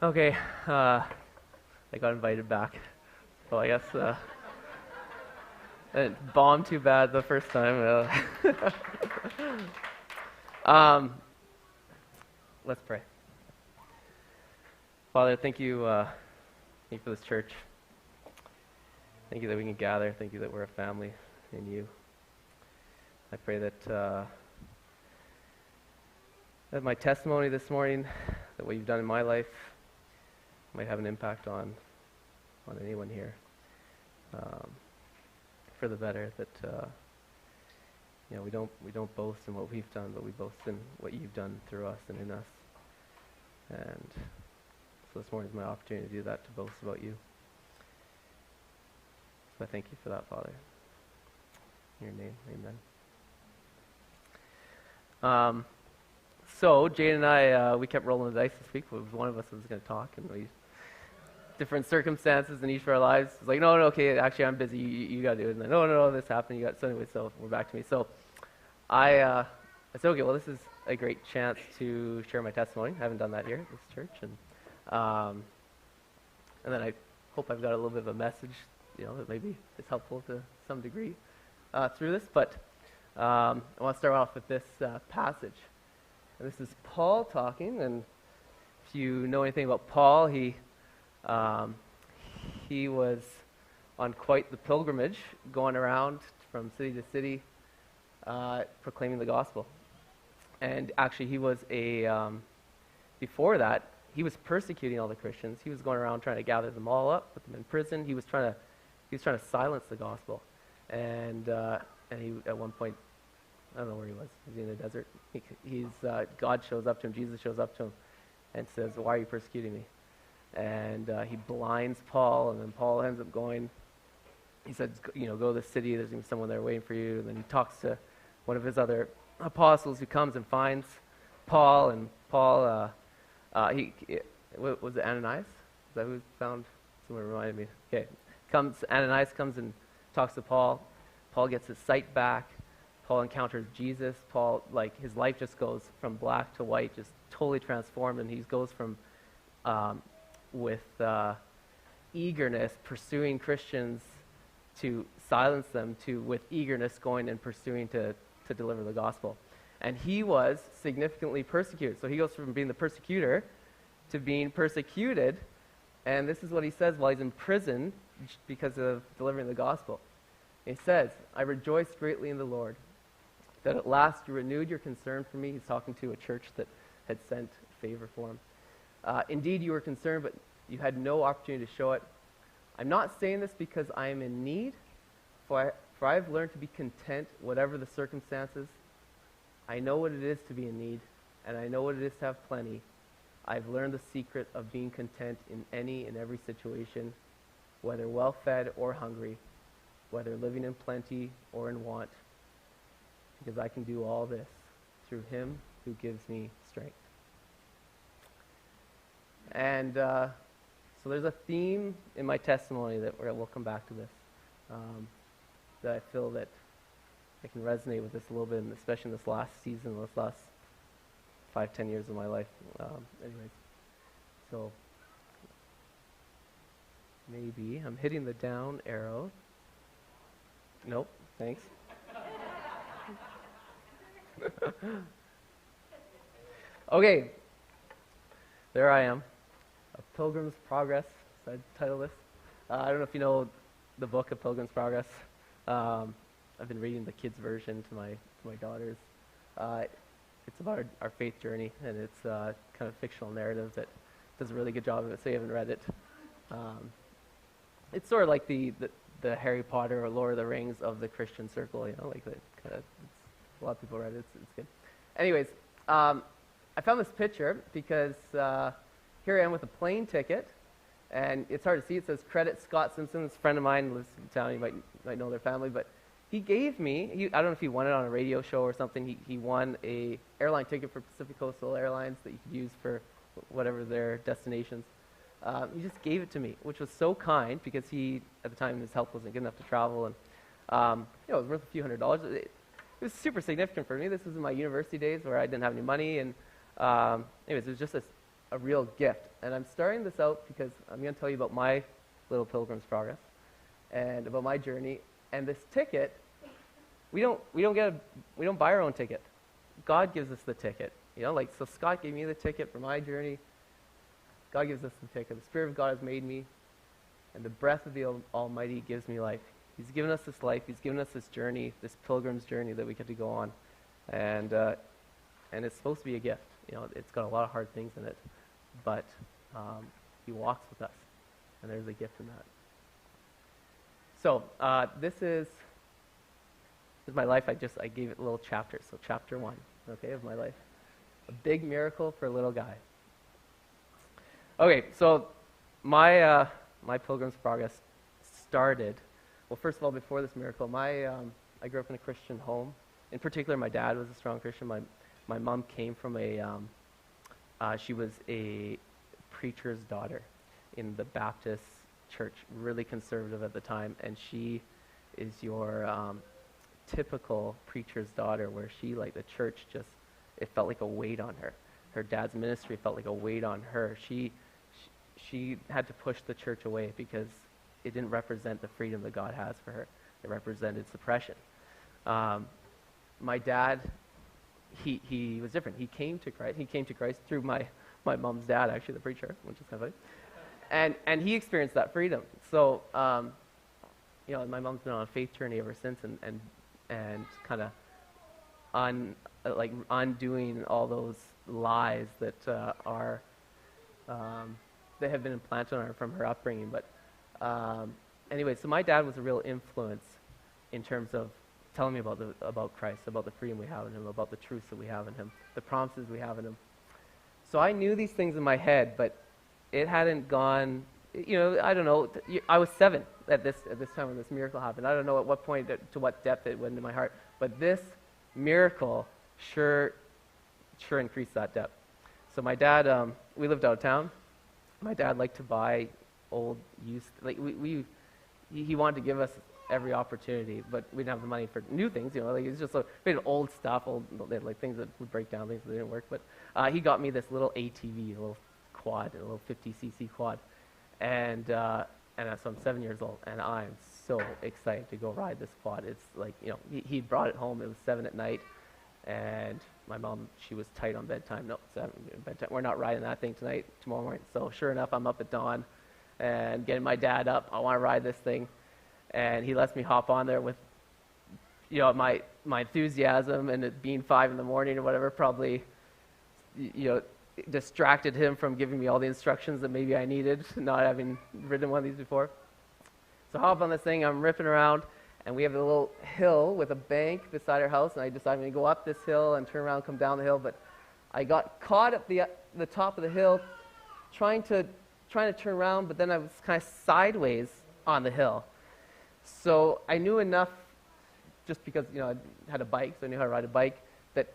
Okay, I got invited back. Well, I guess I didn't bomb too bad the first time. um, let's pray. Father, thank you for this church. Thank you that we can gather. Thank you that we're a family in you. I pray that my testimony this morning, that what you've done in my life, might have an impact on anyone here. For the better, that we don't boast in what we've done, but we boast in what you've done through us and in us. And so this morning is my opportunity to do that, to boast about you. So I thank you for that, Father. In your name, amen. So Jane and I, we kept rolling the dice this week. One of us was going to talk, and we different circumstances in each of our lives. It's like, no, okay, actually I'm busy. You got to do it. And then, no, this happened. So anyway, so we're back to me. So I said, okay, well, this is a great chance to share my testimony. I haven't done that here at this church, and then I hope I've got a little bit of a message, that maybe is helpful to some degree through this. But I want to start off with this passage. And this is Paul talking, and if you know anything about Paul, he was on quite the pilgrimage, going around from city to city, proclaiming the gospel. And actually, he was before that, he was persecuting all the Christians. He was going around trying to gather them all up, put them in prison. He was trying to silence the gospel. And he, at one point, I don't know where he was. Was he in the desert? God shows up to him, Jesus shows up to him, and says, "Why are you persecuting me?" And he blinds Paul, and then Paul ends up going. He said, go to the city, there's going to be someone there waiting for you. And then he talks to one of his other apostles who comes and finds Paul, and Paul, was it Ananias? Is that who found? Someone reminded me. Okay, Ananias comes and talks to Paul. Paul gets his sight back. Paul encounters Jesus. Paul, his life just goes from black to white, just totally transformed, and he goes from with eagerness pursuing Christians to silence them, to with eagerness going and pursuing to deliver the gospel. And he was significantly persecuted. So he goes from being the persecutor to being persecuted, and this is what he says while he's in prison because of delivering the gospel. He says, "I rejoiced greatly in the Lord, that at last you renewed your concern for me." He's talking to a church that had sent favor for him. "Indeed, you were concerned, but you had no opportunity to show it. I'm not saying this because I am in need, for I've learned to be content whatever the circumstances. I know what it is to be in need, and I know what it is to have plenty. I've learned the secret of being content in any and every situation, whether well-fed or hungry, whether living in plenty or in want, because I can do all this through him who gives me strength." And so there's a theme in my testimony that we'll come back to this, that I feel that I can resonate with this a little bit, and especially in this last season, this last 5-10 years of my life. Anyways, so maybe I'm hitting the down arrow. Nope, thanks. Okay, there I am. A Pilgrim's Progress, so I'd title this. I don't know if you know the book of Pilgrim's Progress. I've been reading the kids' version to my daughters. It's about our faith journey, and it's kind of fictional narrative that does a really good job of it, so you haven't read it. It's sort of like the Harry Potter or Lord of the Rings of the Christian circle, a lot of people read it, it's good. Anyways, I found this picture because here I am with a plane ticket, and it's hard to see. It says credit Scott Simpson. It's a friend of mine, lives in town. You might know their family, but he gave me, I don't know if he won it on a radio show or something. He won a airline ticket for Pacific Coastal Airlines that you could use for whatever their destinations. He just gave it to me, which was so kind, because he, at the time, his health wasn't good enough to travel, and it was worth a few $100s. It was super significant for me. This was in my university days where I didn't have any money, and anyways, it was just a real gift. And I'm starting this out because I'm going to tell you about my little Pilgrim's Progress and about my journey. And this ticket, we don't buy our own ticket. God gives us the ticket. So Scott gave me the ticket for my journey. God gives us the ticket. The Spirit of God has made me, and the breath of the Almighty gives me life. He's given us this life. He's given us this journey, this pilgrim's journey that we get to go on, and it's supposed to be a gift. It's got a lot of hard things in it, but He walks with us, and there's a gift in that. So this is my life. I gave it a little chapter. So chapter 1, okay, of my life. A big miracle for a little guy. Okay, so my Pilgrim's Progress started. Well, first of all, before this miracle, I grew up in a Christian home. In particular, my dad was a strong Christian. My mom came from she was a preacher's daughter in the Baptist church, really conservative at the time, and she is your typical preacher's daughter, where she, like, the church it felt like a weight on her. Her dad's ministry felt like a weight on her. She had to push the church away because it didn't represent the freedom that God has for her. It represented suppression. My dad, he was different. He came to Christ. He came to Christ through my mom's dad, actually, the preacher, which is kind of funny. And he experienced that freedom. So, my mom's been on a faith journey ever since, and kind of undoing all those lies that that have been implanted on her from her upbringing. But anyway, so my dad was a real influence in terms of telling me about Christ, about the freedom we have in Him, about the truths that we have in Him, the promises we have in Him. So I knew these things in my head, but it hadn't gone. I don't know. I was 7 at this time when this miracle happened. I don't know at what point, to what depth it went into my heart, but this miracle sure increased that depth. So my dad, we lived out of town. My dad liked to buy old used, he wanted to give us every opportunity, but we didn't have the money for new things, it's just we had old stuff, things that would break down, things that didn't work, but he got me this little ATV, a little quad, a little 50cc quad, and so I'm 7 years old, and I'm so excited to go ride this quad. It's he brought it home. It was 7 at night, and my mom, she was tight on bedtime. No, 7 bedtime. We're not riding that thing tomorrow morning. So sure enough, I'm up at dawn and getting my dad up. I want to ride this thing, and he lets me hop on there with, my enthusiasm, and it being 5 in the morning or whatever probably, distracted him from giving me all the instructions that maybe I needed, not having ridden one of these before. So I hop on this thing, I'm ripping around, and we have a little hill with a bank beside our house, and I decided to go up this hill and turn around and come down the hill, but I got caught at the top of the hill trying to turn around, but then I was kind of sideways on the hill. So I knew enough, just because I had a bike, so I knew how to ride a bike, that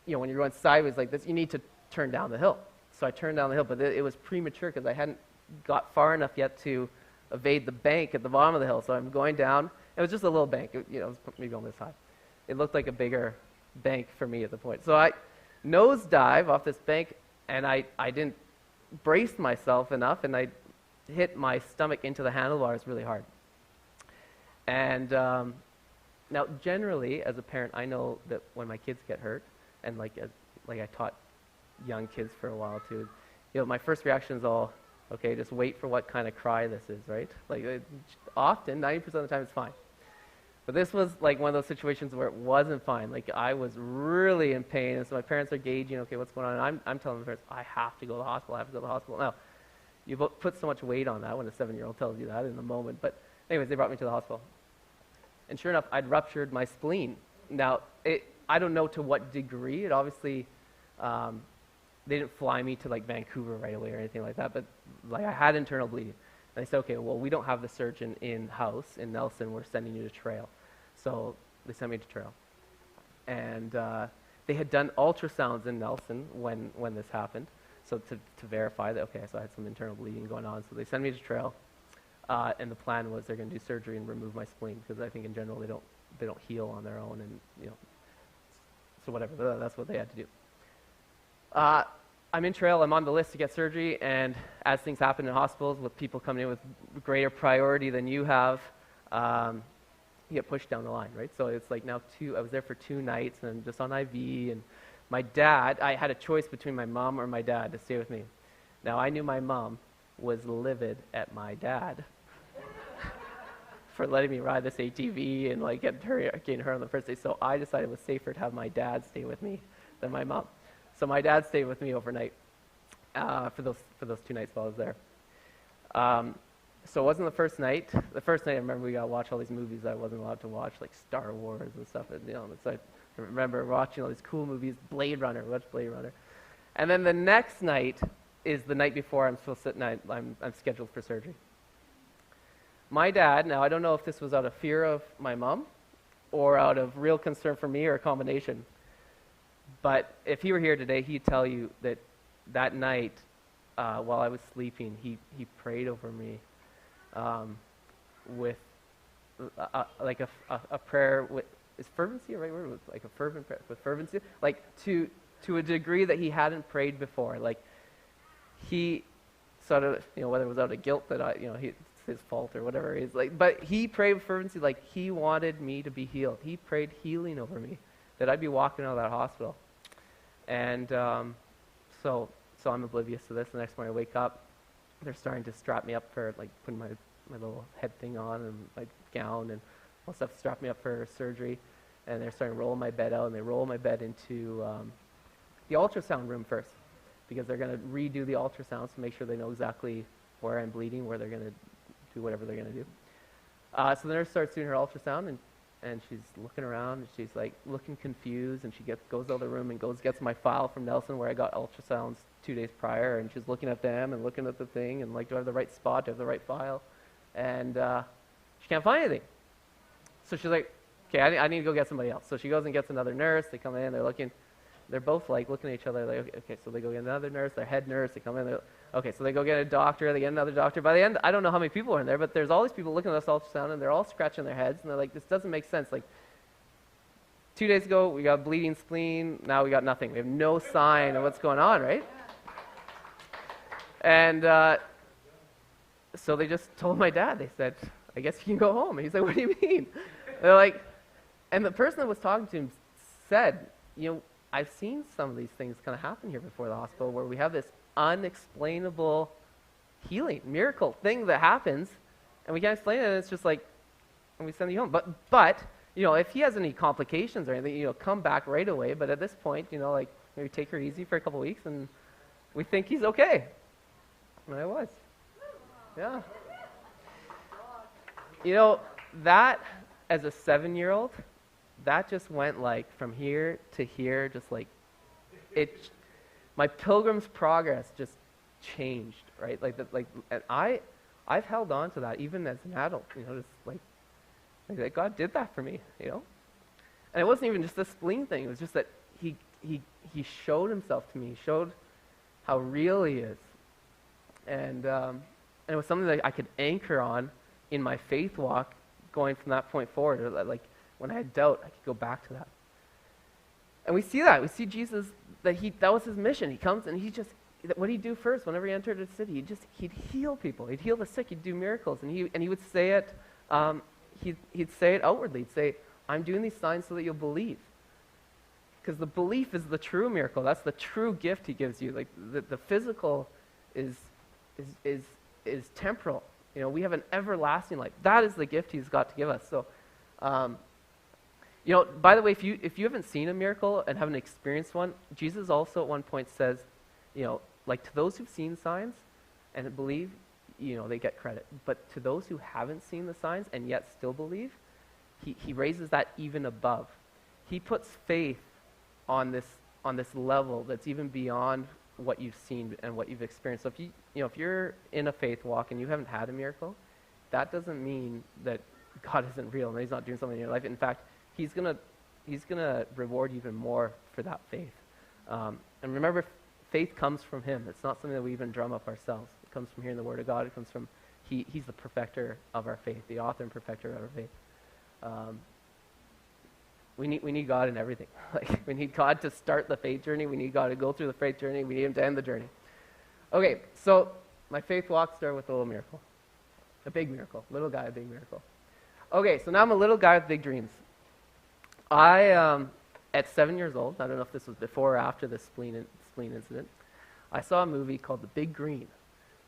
when you're going sideways like this, you need to turn down the hill. So I turned down the hill, but it was premature because I hadn't got far enough yet to evade the bank at the bottom of the hill. So I'm going down. It was just a little bank. It was maybe on this high. It looked like a bigger bank for me at the point. So I nosedive off this bank, and I didn't brace myself enough, and I hit my stomach into the handlebars really hard. And now, generally, as a parent, I know that when my kids get hurt, and like I taught young kids for a while too, my first reaction is all, okay, just wait for what kind of cry this is, right? Often, 90% of the time, it's fine. But this was like one of those situations where it wasn't fine. I was really in pain, and so my parents are gauging, okay, what's going on? And I'm telling my parents, I have to go to the hospital. I have to go to the hospital. Now, you put so much weight on that when a 7-year-old tells you that in the moment. But anyways, they brought me to the hospital. And sure enough, I'd ruptured my spleen. Now, I don't know to what degree. It obviously, they didn't fly me to Vancouver right away or anything like that, but I had internal bleeding. And they said, okay, well, we don't have the surgeon in-house in Nelson. We're sending you to Trail. So they sent me to Trail. And they had done ultrasounds in Nelson when this happened, so to verify that, okay, so I had some internal bleeding going on. So they sent me to Trail. And the plan was they're going to do surgery and remove my spleen, because I think in general they don't heal on their own, and so whatever, that's what they had to do. I'm in trail, I'm on the list to get surgery, and as things happen in hospitals with people coming in with greater priority than you have, you get pushed down the line, right? So it's like now I was there for 2 nights, and I'm just on IV, and my dad, I had a choice between my mom or my dad to stay with me. Now, I knew my mom was livid at my dad for letting me ride this ATV and like getting her on the first day. So I decided it was safer to have my dad stay with me than my mom. So my dad stayed with me overnight for those 2 nights while I was there. So it wasn't the first night. The first night, I remember we got to watch all these movies that I wasn't allowed to watch, like Star Wars and stuff. And, so I remember watching all these cool movies, Blade Runner, watch Blade Runner. And then the next night is the night before I'm supposed to sit, I'm scheduled for surgery. My dad, now I don't know if this was out of fear of my mom or out of real concern for me or a combination, but if he were here today, he'd tell you that night, while I was sleeping, he prayed over me with like a prayer with, is fervency a right word? Like a fervent prayer, with fervency, like to a degree that he hadn't prayed before. Like he sort of, whether it was out of guilt that it's his fault or whatever it is, like, but he prayed with fervency, like he wanted me to be healed. He prayed healing over me, that I'd be walking out of that hospital. And so I'm oblivious to this. The next morning I wake up, they're starting to strap me up for, like, putting my little head thing on and my gown and all stuff to strap me up for surgery. And they're starting to roll my bed out, and they roll my bed into the ultrasound room first, because they're going to redo the ultrasounds to make sure they know exactly where I'm bleeding, where they're going to do whatever they're going to do. So the nurse starts doing her ultrasound, and she's looking around, and she's like looking confused, and she goes out of the room and gets my file from Nelson where I got ultrasounds 2 days prior, and she's looking at them and looking at the thing and like, do I have the right spot, do I have the right file? And she can't find anything. So she's like, okay, I need to go get somebody else. So she goes and gets another nurse. They come in, they're looking, they're both like looking at each other, like, okay, so they go get another nurse, their head nurse, they come in, okay, so they go get a doctor, they get another doctor. By the end, I don't know how many people are in there, but there's all these people looking at this ultrasound, and they're all scratching their heads, and they're like, this doesn't make sense. Like, 2 days ago, we got bleeding spleen, now we got nothing. We have no sign of what's going on, right? And so they just told my dad, they said, I guess you can go home. And he's like, what do you mean? They're like, and the person that was talking to him said, I've seen some of these things kind of happen here before the hospital, where we have this unexplainable healing, miracle thing that happens, and we can't explain it, and it's just like, and we send you home. But if he has any complications or anything, come back right away. But at this point, like, maybe take her easy for a couple of weeks, and we think he's okay. And I was. Yeah. That, as a 7-year-old, that just went like from here to here, just like my Pilgrim's progress just changed, right? And I've held on to that even as an adult, just like God did that for me, And it wasn't even just the spleen thing. It was just that he showed himself to me, showed how real he is. And it was something that I could anchor on in my faith walk going from that point forward. Or like when I had doubt, I could go back to that. And we see that. We see Jesus, that was his mission. He comes and what did he do first? Whenever he entered a city, he'd heal people. He'd heal the sick. He'd do miracles. And he would say it, he'd say it outwardly. He'd say, I'm doing these signs so that you'll believe. Because the belief is the true miracle. That's the true gift he gives you. Like the physical is temporal. We have an everlasting life. That is the gift he's got to give us. So, by the way, if you haven't seen a miracle and haven't experienced one, Jesus also at one point says, like, to those who've seen signs and believe, they get credit. But to those who haven't seen the signs and yet still believe, he raises that even above. He puts faith on this level that's even beyond what you've seen and what you've experienced. So if you're in a faith walk and you haven't had a miracle, that doesn't mean that God isn't real and he's not doing something in your life. In fact, he's gonna reward you even more for that faith. And remember, faith comes from him. It's not something that we even drum up ourselves. It comes from hearing the word of God. It comes from he's the perfecter of our faith, the author and perfecter of our faith. We need God in everything. Like, we need God to start the faith journey. We need God to go through the faith journey. We need Him to end the journey. Okay, so my faith walk started with a little miracle. A big miracle. Little guy, a big miracle. Okay, so now I'm a little guy with big dreams. At 7 years old, I don't know if this was before or after the spleen incident, I saw a movie called The Big Green.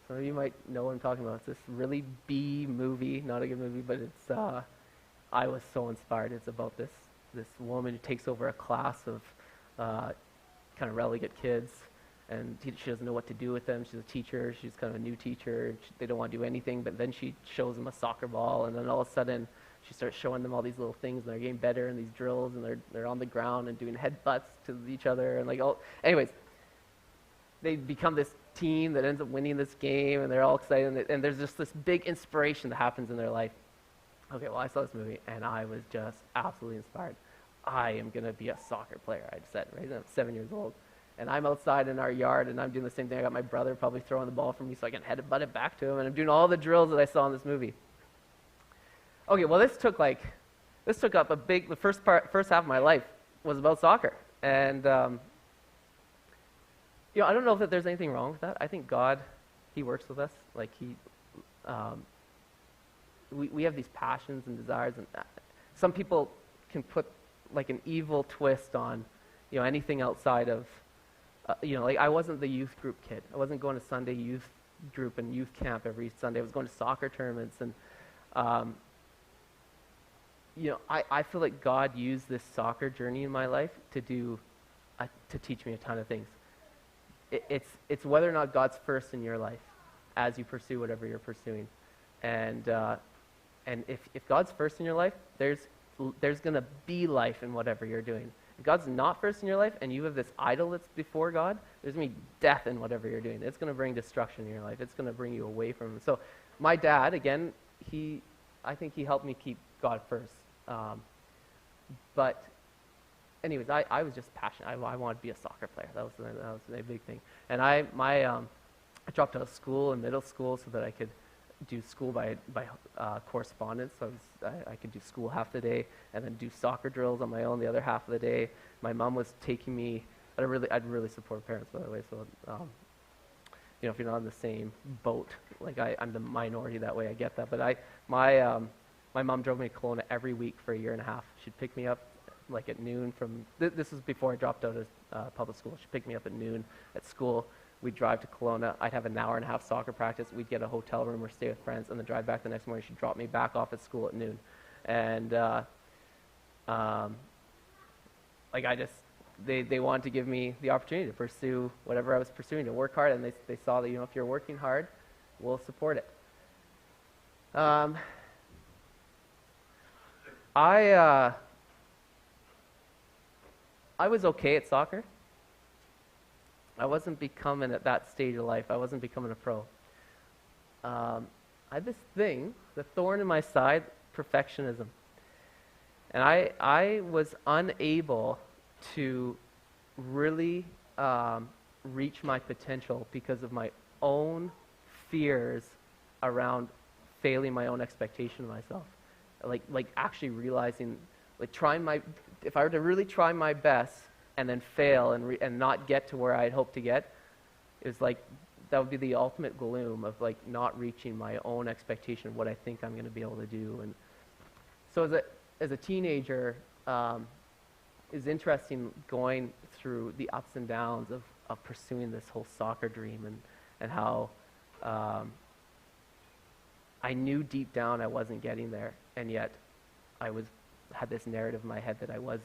Some of you might know what I'm talking about. It's this really B movie, not a good movie, but it's, I was so inspired. It's about this woman who takes over a class of kind of relegate kids, and she doesn't know what to do with them. She's a teacher. She's kind of a new teacher. They don't want to do anything, but then she shows them a soccer ball, and then all of a sudden she starts showing them all these little things, and they're getting better in these drills, and they're on the ground and doing headbutts to each other, and anyways, they become this team that ends up winning this game, and they're all excited, and there's just this big inspiration that happens in their life. Okay, well, I saw this movie, and I was just absolutely inspired. I am going to be a soccer player, I said, right? And I'm 7 years old. And I'm outside in our yard, and I'm doing the same thing. I got my brother probably throwing the ball for me so I can headbutt it back to him, and I'm doing all the drills that I saw in this movie. Okay, well, this took up the first half of my life was about soccer. And, I don't know if there's anything wrong with that. I think God, He works with us. Like, we have these passions and desires, and some people can put like an evil twist on, anything outside of, like I wasn't the youth group kid. I wasn't going to Sunday youth group and youth camp every Sunday. I was going to soccer tournaments, and I feel like God used this soccer journey in my life to teach me a ton of things. It's whether or not God's first in your life as you pursue whatever you're pursuing, and if God's first in your life, there's going to be life in whatever you're doing. If God's not first in your life and you have this idol that's before God, there's going to be death in whatever you're doing. It's going to bring destruction in your life. It's going to bring you away from Him. So my dad, again, I think he helped me keep God first. But anyways, I was just passionate. I wanted to be a soccer player. That was a big thing. And I dropped out of school in middle school so that I could do school by correspondence. So I could do school half the day and then do soccer drills on my own the other half of the day. My mom was taking me. I'd really support parents, by the way. So if you're not in the same boat, like I'm the minority that way, I get that. But my mom drove me to Kelowna every week for a year and a half. She'd pick me up like at noon from. This was before I dropped out of public school. She'd pick me up at noon at school. We'd drive to Kelowna. I'd have an hour and a half soccer practice. We'd get a hotel room or stay with friends, and then drive back the next morning. She'd drop me back off at school at noon. And they wanted to give me the opportunity to pursue whatever I was pursuing, to work hard, and they saw that, if you're working hard, we'll support it. I was okay at soccer. I wasn't becoming, at that stage of life, I wasn't becoming a pro. I had this thing, the thorn in my side, perfectionism. And I was unable to really reach my potential because of my own fears around failing my own expectation of myself. Like actually realizing, if I were to really try my best and then fail and not get to where I'd hoped to get, it was like that would be the ultimate gloom of like not reaching my own expectation of what I think I'm going to be able to do. And so as a teenager, it's interesting going through the ups and downs of pursuing this whole soccer dream and how I knew deep down I wasn't getting there, and yet I had this narrative in my head that I was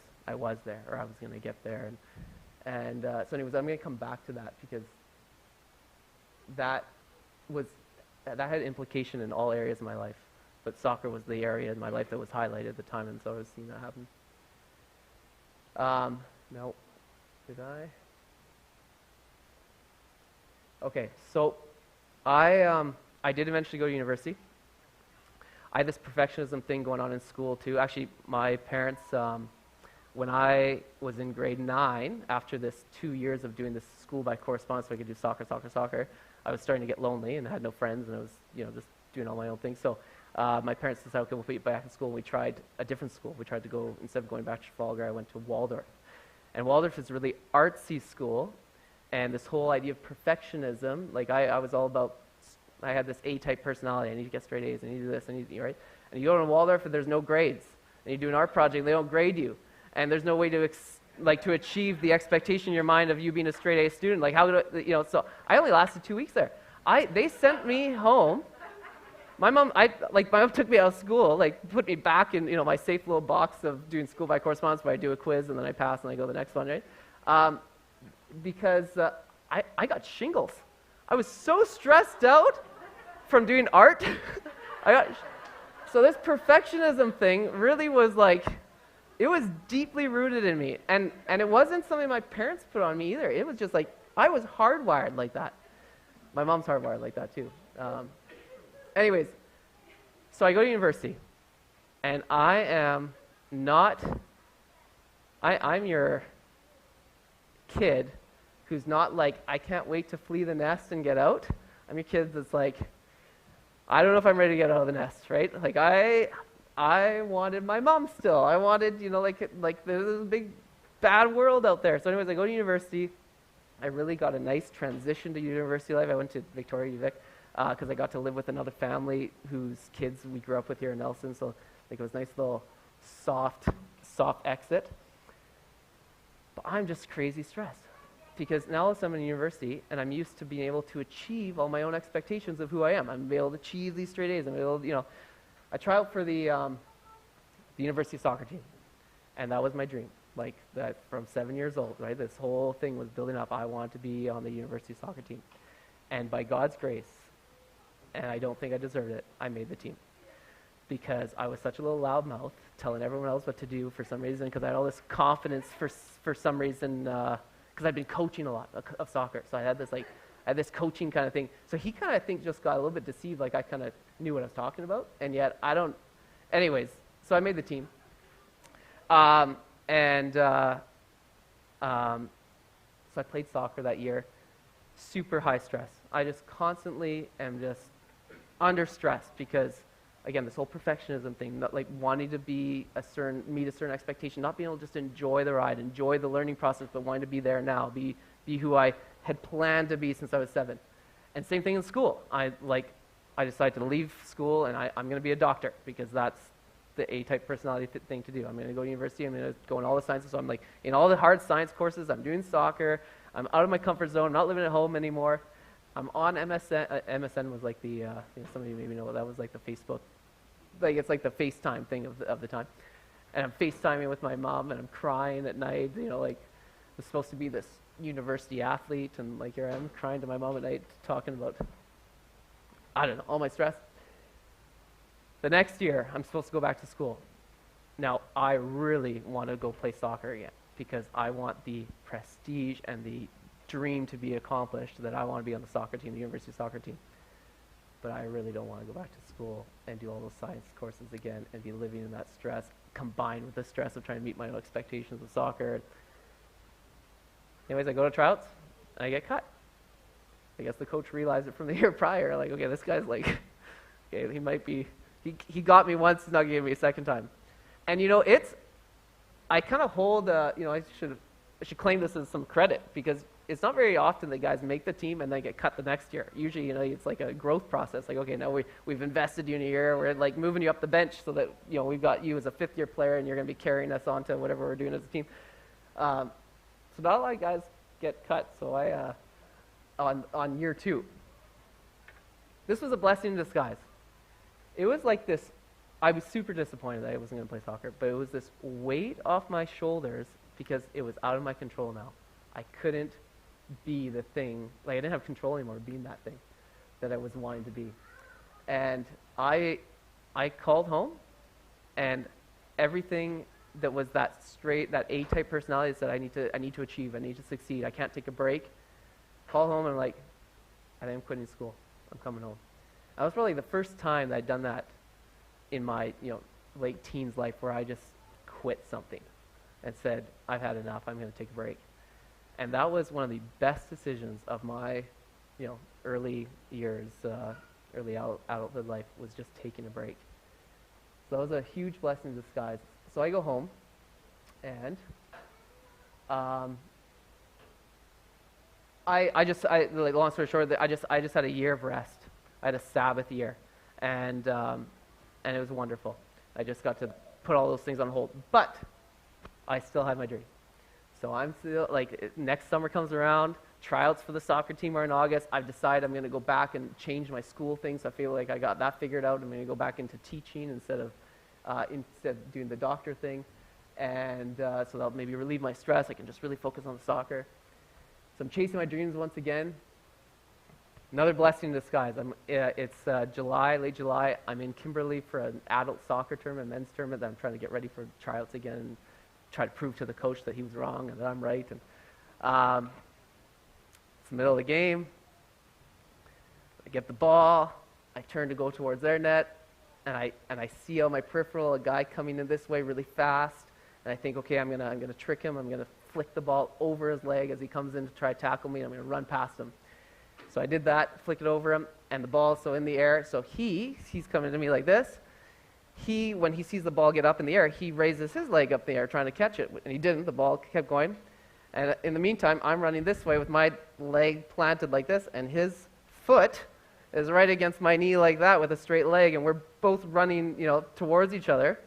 there, or I was going to get there. And so anyways, I'm going to come back to that because that had implication in all areas of my life. But soccer was the area in my life that was highlighted at the time, and so I was seeing that happen. No. Did I? Okay, so I did eventually go to university. I had this perfectionism thing going on in school too. Actually, my parents, when I was in grade 9, after this 2 years of doing this school by correspondence so I could do soccer, I was starting to get lonely and I had no friends, and I was, just doing all my own things. So my parents decided, okay, we'll put you back in school. And we tried a different school. We tried to go, instead of going back to Trafalgar, I went to Waldorf. And Waldorf is a really artsy school. And this whole idea of perfectionism, like I was all about, I had this A-type personality. I need to get straight A's. I need to do this. I need to do, right? And you go to Waldorf and there's no grades. And you do an art project, they don't grade you. And there's no way to to achieve the expectation in your mind of you being a straight A student. Like, how do I, so I only lasted 2 weeks there. They sent me home. My mom took me out of school, like put me back in, my safe little box of doing school by correspondence where I do a quiz and then I pass and I go to the next one, right? Because I got shingles. I was so stressed out from doing art. So this perfectionism thing really was like, it was deeply rooted in me. And it wasn't something my parents put on me either. It was just like, I was hardwired like that. My mom's hardwired like that too. Anyways, so I go to university. And I am not, I'm your kid who's not like, I can't wait to flee the nest and get out. I'm your kid that's like, I don't know if I'm ready to get out of the nest, right? Like I wanted my mom still. I wanted, like there's a big bad world out there. So anyways, I go to university. I really got a nice transition to university life. I went to Victoria UVic because I got to live with another family whose kids we grew up with here in Nelson. So like it was a nice little soft exit. But I'm just crazy stressed because now I'm in university and I'm used to being able to achieve all my own expectations of who I am. I'm able to achieve these straight A's. I'm able to, I tried out for the university soccer team, and that was my dream. Like that from 7 years old, right? This whole thing was building up. I wanted to be on the university soccer team. And by God's grace, and I don't think I deserved it, I made the team. Because I was such a little loudmouth, telling everyone else what to do for some reason, because I had all this confidence for some reason, because I'd been coaching a lot of soccer. So I had this coaching kind of thing. So he kind of, I think, just got a little bit deceived, like I kind of knew what I was talking about, and yet I don't. Anyways, so I made the team. So I played soccer that year. Super high stress. I just constantly am just under stress because, again, this whole perfectionism thing, not like wanting to meet a certain expectation, not being able to just enjoy the ride, enjoy the learning process, but wanting to be there now, be who I had planned to be since I was 7. And same thing in school. I decided to leave school and I'm going to be a doctor because that's the A-type personality thing to do. I'm going to go to university. I'm going to go in all the sciences. So I'm like in all the hard science courses. I'm doing soccer. I'm out of my comfort zone. I'm not living at home anymore. I'm on MSN. MSN was like the, some of you maybe know that was like the Facebook, like it's like the FaceTime thing of the time. And I'm FaceTiming with my mom and I'm crying at night. Like I was supposed to be this university athlete and like here I am crying to my mom at night talking about, I don't know, all my stress. The next year, I'm supposed to go back to school. Now, I really want to go play soccer again because I want the prestige and the dream to be accomplished that I want to be on the soccer team, the university soccer team. But I really don't want to go back to school and do all those science courses again and be living in that stress combined with the stress of trying to meet my own expectations of soccer. Anyways, I go to tryouts and I get cut. I guess the coach realized it from the year prior. Like, okay, this guy's like, okay, he might be... He got me once, he's not giving me a second time. And I kind of hold, I should claim this as some credit because it's not very often that guys make the team and then get cut the next year. Usually, it's like a growth process. Like, okay, now we've invested you in a year, we're like moving you up the bench so that, we've got you as a 5th-year player and you're going to be carrying us on to whatever we're doing as a team. So not a lot of guys get cut, so I, on year 2. This was a blessing in disguise. It was like this, I was super disappointed that I wasn't going to play soccer, but it was this weight off my shoulders because it was out of my control now. I couldn't be the thing, like I didn't have control anymore being that thing that I was wanting to be. And I called home and everything that was that A-type personality that I need to achieve, I need to succeed, I can't take a break. Call home and I'm like, I think I'm quitting school, I'm coming home. That was probably the first time that I'd done that in my, late teens life where I just quit something and said, I've had enough, I'm going to take a break. And that was one of the best decisions of my, early years, early adulthood life was just taking a break. So that was a huge blessing in disguise. So I go home, and like, long story short, I just had a year of rest. I had a Sabbath year, and it was wonderful. I just got to put all those things on hold, but I still had my dream. So I'm still, like, next summer comes around, tryouts for the soccer team are in August. I've decided I'm going to go back and change my school things. So I feel like I got that figured out. I'm going to go back into teaching instead of doing the doctor thing. And so that'll maybe relieve my stress. I can just really focus on the soccer. So I'm chasing my dreams once again. Another blessing in disguise. It's July, late July. I'm in Kimberley for an adult soccer tournament, men's tournament that I'm trying to get ready for tryouts again and try to prove to the coach that he was wrong and that I'm right. And it's the middle of the game. I get the ball. I turn to go towards their net, and I see on my peripheral a guy coming in this way really fast. And I think, okay, I'm gonna trick him. I'm gonna flick the ball over his leg as he comes in to try to tackle me. I'm gonna run past him. So I did that, flicked it over him, and the ball's so in the air. So he's coming to me like this. When he sees the ball get up in the air, he raises his leg up in the air trying to catch it, and he didn't. The ball kept going. And in the meantime, I'm running this way with my leg planted like this, and his foot is right against my knee like that with a straight leg, and we're both running, towards each other.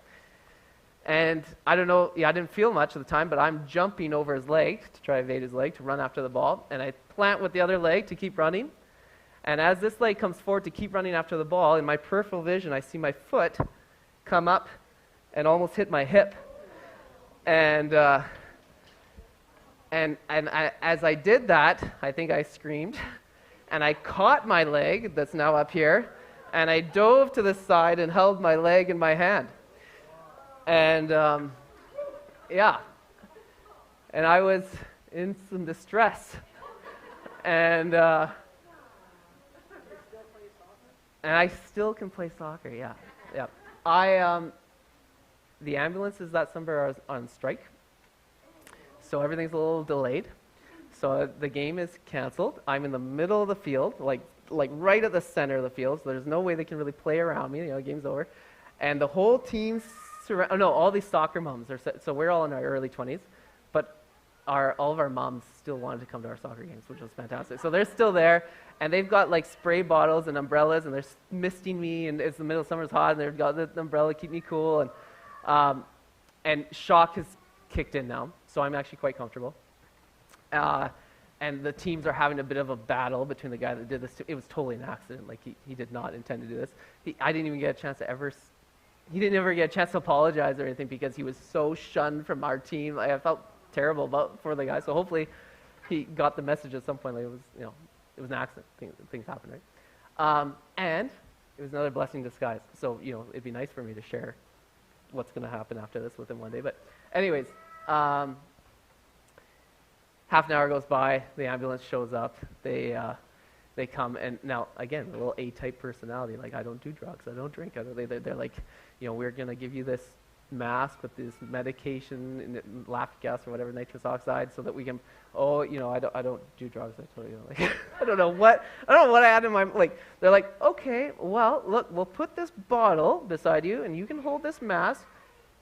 And I don't know, I didn't feel much at the time, but I'm jumping over his leg to try to evade his leg to run after the ball, and I plant with the other leg to keep running. And as this leg comes forward to keep running after the ball, in my peripheral vision, I see my foot come up and almost hit my hip. And as I did that, I think I screamed, and I caught my leg that's now up here, and I dove to the side and held my leg in my hand. And and I was in some distress. And I still can play soccer, yeah. The ambulances that summer are on strike, so everything's a little delayed. So the game is canceled. I'm in the middle of the field, like right at the center of the field, so there's no way they can really play around me. The game's over. And the whole team's all these soccer moms so we're all in our early 20s, but all of our moms still wanted to come to our soccer games, which was fantastic. So they're still there, and they've got like spray bottles and umbrellas, and they're misting me, and it's the middle of summer's hot, and they've got the umbrella to keep me cool, and shock has kicked in now, so I'm actually quite comfortable. And the teams are having a bit of a battle between the guy that did this. It was totally an accident. Like he did not intend to do this. I didn't even get a chance to ever. He didn't ever get a chance to apologize or anything because he was so shunned from our team. I felt terrible for the guy. So hopefully he got the message at some point. Like it was an accident. Things happen, right? And it was another blessing in disguise. So it'd be nice for me to share what's going to happen after this with him one day. But anyways, half an hour goes by. The ambulance shows up. They come, and now, again, a little A-type personality, like, I don't do drugs, I don't drink. They're like, we're going to give you this mask with this medication, and lactic acid or whatever, nitrous oxide, so that we can, I don't do drugs, I told you. Like, I don't know what I had in my, like, they're like, okay, well, look, we'll put this bottle beside you, and you can hold this mask,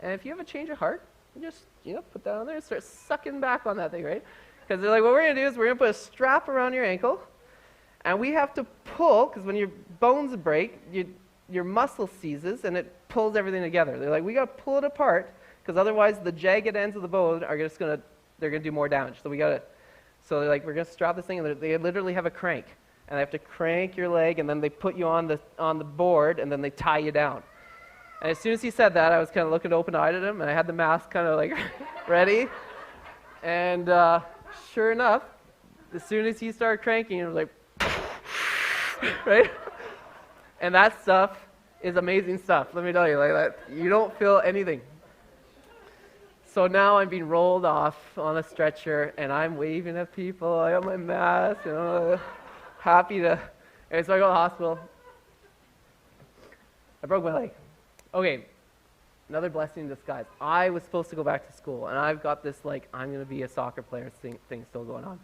and if you have a change of heart, you just, put that on there and start sucking back on that thing, right? Because they're like, what we're going to do is we're going to put a strap around your ankle, and we have to pull, because when your bones break, your muscle seizes, and it pulls everything together. They're like, we got to pull it apart, because otherwise the jagged ends of the bone are just going to do more damage. So so they're like, we're going to strap this thing, and they literally have a crank, and they have to crank your leg, and then they put you on the board, and then they tie you down. And as soon as he said that, I was kind of looking open-eyed at him, and I had the mask kind of like ready, and sure enough, as soon as he started cranking, it was like, right? And that stuff is amazing stuff. Let me tell you, like that, you don't feel anything. So now I'm being rolled off on a stretcher, and I'm waving at people. I got my mask, happy to. And so I go to the hospital. I broke my leg. Okay, another blessing in disguise. I was supposed to go back to school, and I've got this like I'm going to be a soccer player thing still going on,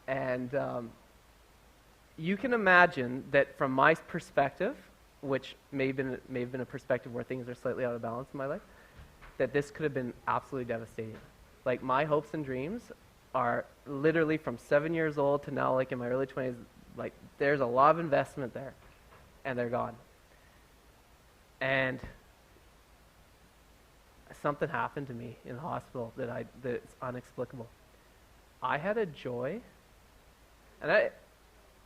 and. You can imagine that from my perspective, which may have been a perspective where things are slightly out of balance in my life, that this could have been absolutely devastating. Like, my hopes and dreams are literally from 7 years old to now, like in my early 20s, like there's a lot of investment there, and they're gone. And something happened to me in the hospital that's inexplicable. I had a joy, and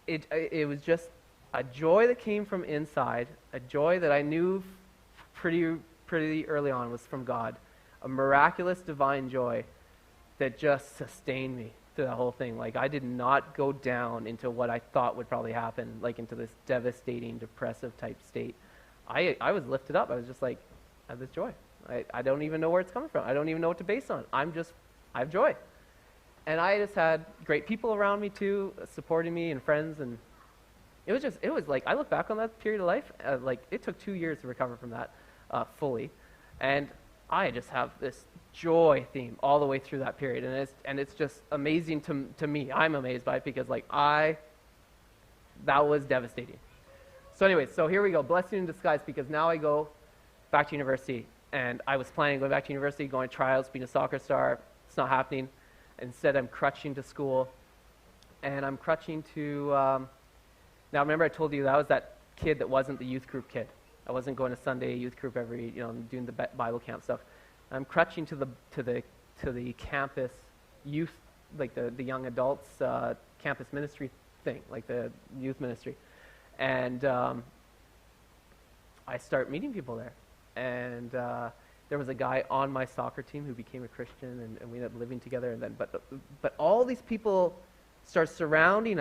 it was just a joy that came from inside, a joy that I knew pretty early on was from God, a miraculous divine joy that just sustained me through that whole thing. Like, I did not go down into what I thought would probably happen, like into this devastating, depressive type state. I was lifted up. I was just like, I have this joy. I don't even know where it's coming from. I don't even know what to base on. I have joy. And I just had great people around me too, supporting me, and friends, and it was like, I look back on that period of life, like it took 2 years to recover from that fully, and I just have this joy theme all the way through that period, and it's just amazing to me. I'm amazed by it because that was devastating. So anyway, so here we go, blessing in disguise, because now I go back to university, and I was planning on going back to university, going to tryouts, being a soccer star. It's not happening. Instead, I'm crutching to school, and I'm crutching to, now remember I told you that I was that kid that wasn't the youth group kid. I wasn't going to Sunday youth group doing the Bible camp stuff. I'm crutching to the campus youth, like the young adults campus ministry thing, like the youth ministry. And I start meeting people there. And there was a guy on my soccer team who became a Christian, and we ended up living together. And then, but all these people start surrounding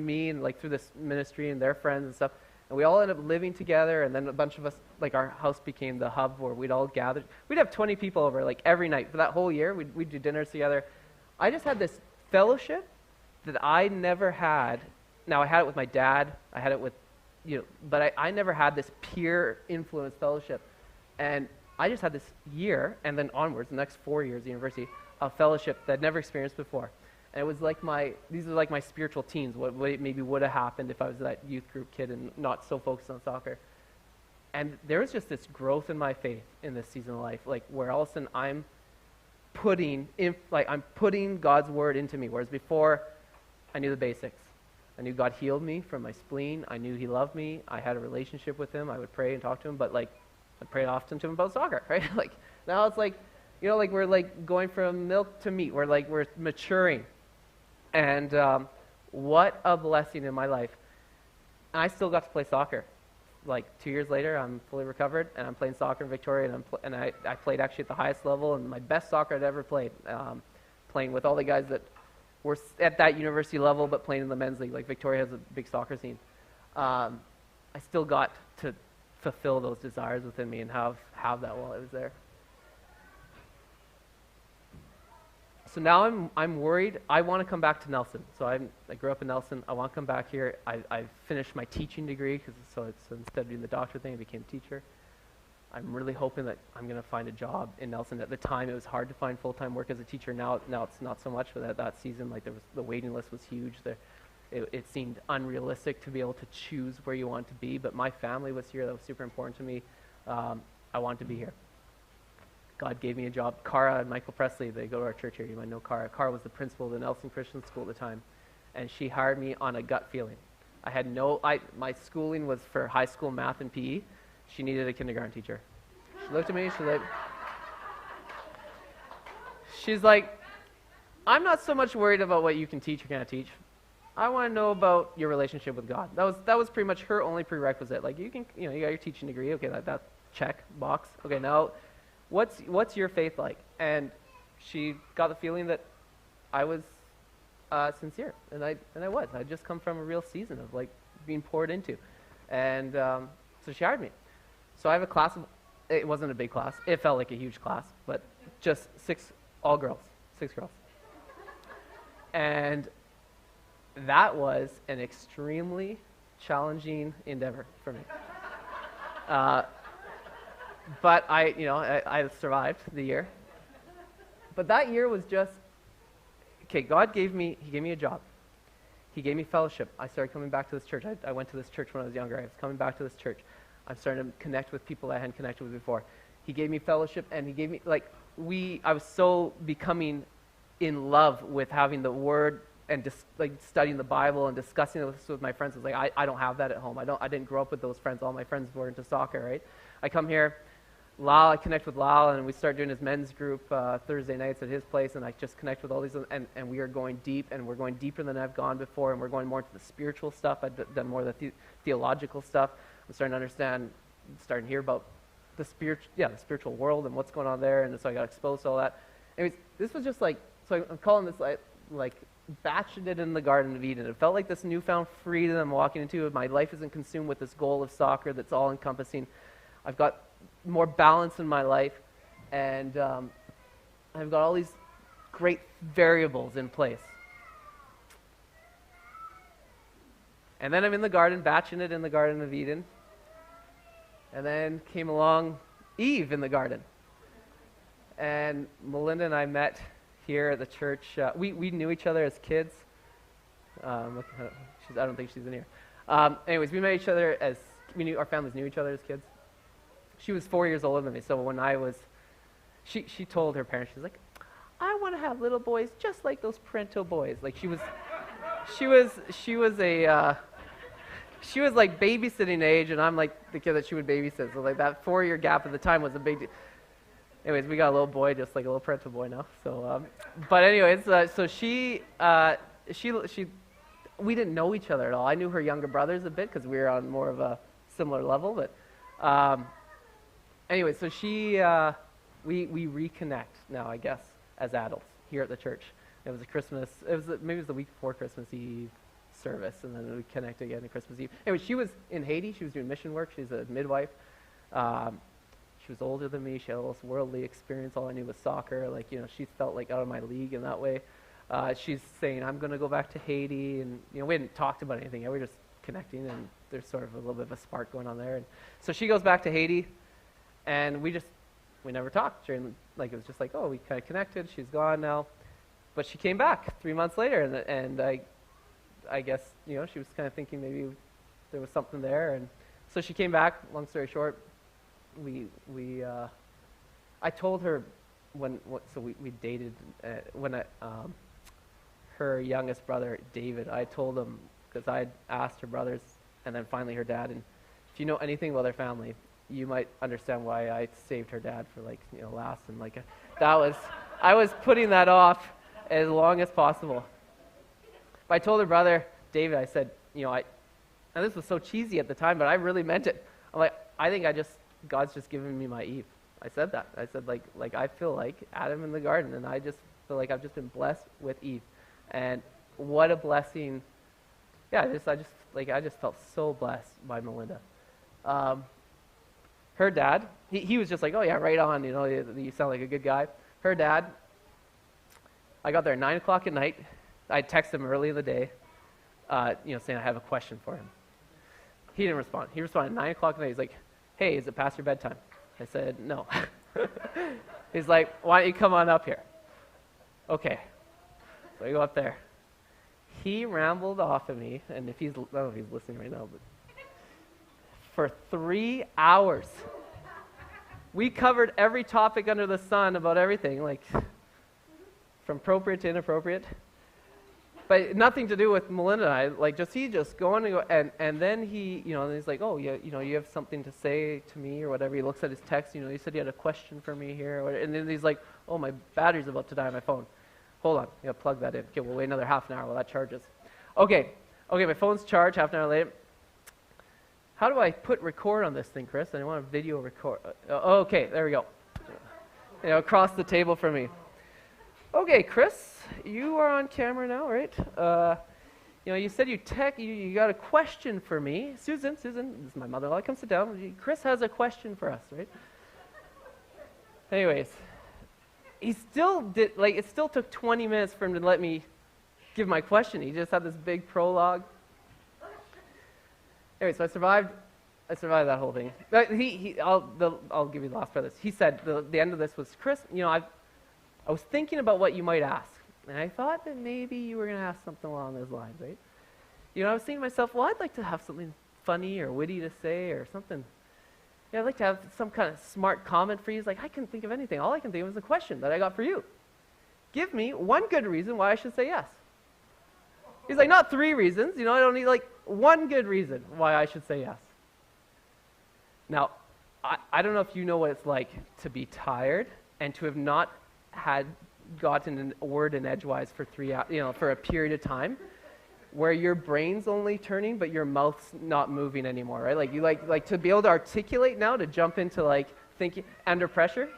me, and like through this ministry and their friends and stuff. And we all ended up living together, and then a bunch of us, like our house became the hub where we'd all gather. We'd have 20 people over like every night for that whole year. We'd do dinners together. I just had this fellowship that I never had. Now, I had it with my dad. I had it with, but I never had this peer influence fellowship. And I just had this year, and then onwards, the next 4 years at university, of fellowship that I'd never experienced before. And it was like these are like my spiritual teens, what maybe would have happened if I was that youth group kid and not so focused on soccer. And there was just this growth in my faith in this season of life, like where all of a sudden I'm putting God's word into me, whereas before I knew the basics. I knew God healed me from my spleen. I knew He loved me. I had a relationship with Him. I would pray and talk to Him, but like I prayed often to Him about soccer, right? Like now it's like, like we're like going from milk to meat. We're maturing. And what a blessing in my life. And I still got to play soccer. Like 2 years later, I'm fully recovered, and I'm playing soccer in Victoria, and I played actually at the highest level, and my best soccer I'd ever played, playing with all the guys that were at that university level, but playing in the men's league. Like Victoria has a big soccer scene. I still got to fulfill those desires within me and have that while I was there. So now I'm worried. I want to come back to Nelson. So I grew up in Nelson. I want to come back here. I finished my teaching degree, so instead of doing the doctor thing, I became a teacher. I'm really hoping that I'm going to find a job in Nelson. At the time, it was hard to find full-time work as a teacher. Now it's not so much. But that season, like the waiting list was huge. It seemed unrealistic to be able to choose where you want to be. But my family was here. That was super important to me. I wanted to be here. God gave me a job. Cara and Michael Presley, they go to our church here. You might know Cara. Cara was the principal of the Nelson Christian School at the time. And she hired me on a gut feeling. My schooling was for high school math and PE. She needed a kindergarten teacher. She looked at me, she's like, I'm not so much worried about what you can teach or can't teach. I want to know about your relationship with God. That was pretty much her only prerequisite. Like, you got your teaching degree. Okay, that check, box. Okay, now what's your faith like? And she got the feeling that I was sincere, and I was. I'd just come from a real season of like being poured into, and so she hired me. So I have a class of, it wasn't a big class. It felt like a huge class, but just 6 girls. And that was an extremely challenging endeavor for me. But I survived the year. But that year was just, okay, He gave me a job. He gave me fellowship. I started coming back to this church. I went to this church when I was younger. I was coming back to this church. I'm starting to connect with people I hadn't connected with before. He gave me fellowship, and he gave me, I was so becoming in love with having the Word and studying the Bible and discussing this with my friends. I was like, I don't have that at home. I didn't grow up with those friends. All my friends were into soccer, right? I come here, I connect with Lyle, and we start doing his men's group Thursday nights at his place, and I just connect with all these, and we are going deep, and we're going deeper than I've gone before, and we're going more into the spiritual stuff. I've done more of the theological stuff. I'm starting to understand, starting to hear about the spiritual world and what's going on there, and so I got exposed to all that. Anyways, this was just so I'm calling this like batching it in the Garden of Eden. It felt like this newfound freedom I'm walking into. My life isn't consumed with this goal of soccer that's all encompassing. I've got more balance in my life, and I've got all these great variables in place. And then I'm in the garden, batching it in the Garden of Eden. And then came along Eve in the garden. And Melinda and I met here at the church. We knew each other as kids. I don't think she's in here. Anyways, we met each other as, our families knew each other as kids. She was 4 years older than me, so when I was, she told her parents, she was like, I want to have little boys just like those Parenteau boys. Like she was like babysitting age, and I'm like the kid that she would babysit. So like that 4-year gap at the time was a big deal. Anyways, we got a little boy, just like a little Parenteau boy now. So, but anyways, so she, we didn't know each other at all. I knew her younger brothers a bit because we were on more of a similar level. But anyway, so we reconnect now, I guess, as adults here at the church. It was maybe it was the week before Christmas Eve service, and then we connect again on Christmas Eve. Anyway, she was in Haiti. She was doing mission work. She's a midwife. She was older than me. She had all this worldly experience. All I knew was soccer. She felt like out of my league in that way. She's saying, I'm going to go back to Haiti, and we hadn't talked about anything yet. We were just connecting, and there's sort of a little bit of a spark going on there. And so she goes back to Haiti, and we never talked. It was just like, oh, we kind of connected. She's gone now. But she came back 3 months later, and I guess, she was kind of thinking maybe there was something there. And so she came back. Long story short, I told her we dated when her youngest brother, David, I told him, because I asked her brothers and then finally her dad, and if you know anything about their family, you might understand why I saved her dad for last, and I was putting that off as long as possible. But I told her brother, David, I said, and this was so cheesy at the time, but I really meant it. I'm like, I think God's just giving me my Eve. I said that. I said like I feel like Adam in the garden, and I just feel like I've just been blessed with Eve. And what a blessing. Yeah, I just felt so blessed by Melinda. Her dad, he was just like, oh yeah, right on, you sound like a good guy. Her dad, I got there at 9 o'clock at night. I texted him early in the day, saying I have a question for him. He didn't respond. He responded at 9 o'clock at night. He's like, hey, is it past your bedtime? I said, no. He's like, why don't you come on up here? Okay. So I go up there. He rambled off at me, and I don't know if he's listening right now, but for 3 hours. We covered every topic under the sun about everything, from appropriate to inappropriate. But nothing to do with Melinda and I, he just going and then he, and he's like, oh, yeah, you have something to say to me or whatever. He looks at his text, he said he had a question for me here, and then he's like, oh, my battery's about to die on my phone. Hold on, you gotta plug that in. Okay, we'll wait another half an hour while that charges. Okay, my phone's charged half an hour later. How do I put record on this thing, Chris? I want a video record. Okay, there we go. Across the table from me. Okay, Chris, you are on camera now, right? You said you got a question for me. Susan, this is my mother-in-law. Come sit down. Chris has a question for us, right? Anyways, he still did, it still took 20 minutes for him to let me give my question. He just had this big prologue. Anyway, so I survived that whole thing. I'll give you the last part of this. He said, the end of this was, Chris, I was thinking about what you might ask, and I thought that maybe you were going to ask something along those lines, right? I was thinking to myself, well, I'd like to have something funny or witty to say or something. Yeah, I'd like to have some kind of smart comment for you. He's like, I couldn't think of anything. All I can think of is a question that I got for you. Give me one good reason why I should say yes. He's like, not 3 reasons. I don't need like one good reason why I should say yes. Now, I don't know if you know what it's like to be tired and to have not had gotten a word in edgewise for 3 hours, for a period of time, where your brain's only turning but your mouth's not moving anymore, right? Like you like to be able to articulate now, to jump into like thinking under pressure.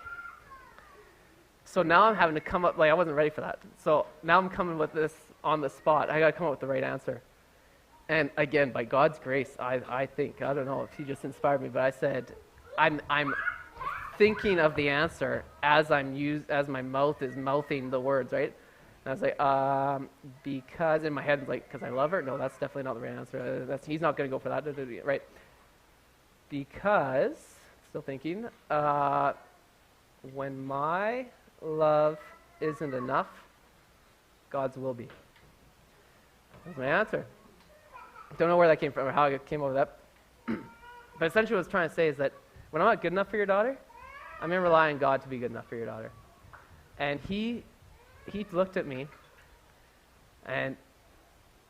So now I'm having to come up, I wasn't ready for that. So now I'm coming with this on the spot. I got to come up with the right answer. And again, by God's grace, I think, I don't know if he just inspired me, but I said, I'm thinking of the answer as as my mouth is mouthing the words, right? And I was like, because in my head, because I love her? No, that's definitely not the right answer. He's not going to go for that, right? Because, still thinking, when my love isn't enough, God's will be. That's my answer. Don't know where that came from or how I came over that. But essentially what I was trying to say is that when I'm not good enough for your daughter, I'm going to rely on God to be good enough for your daughter. And he looked at me, and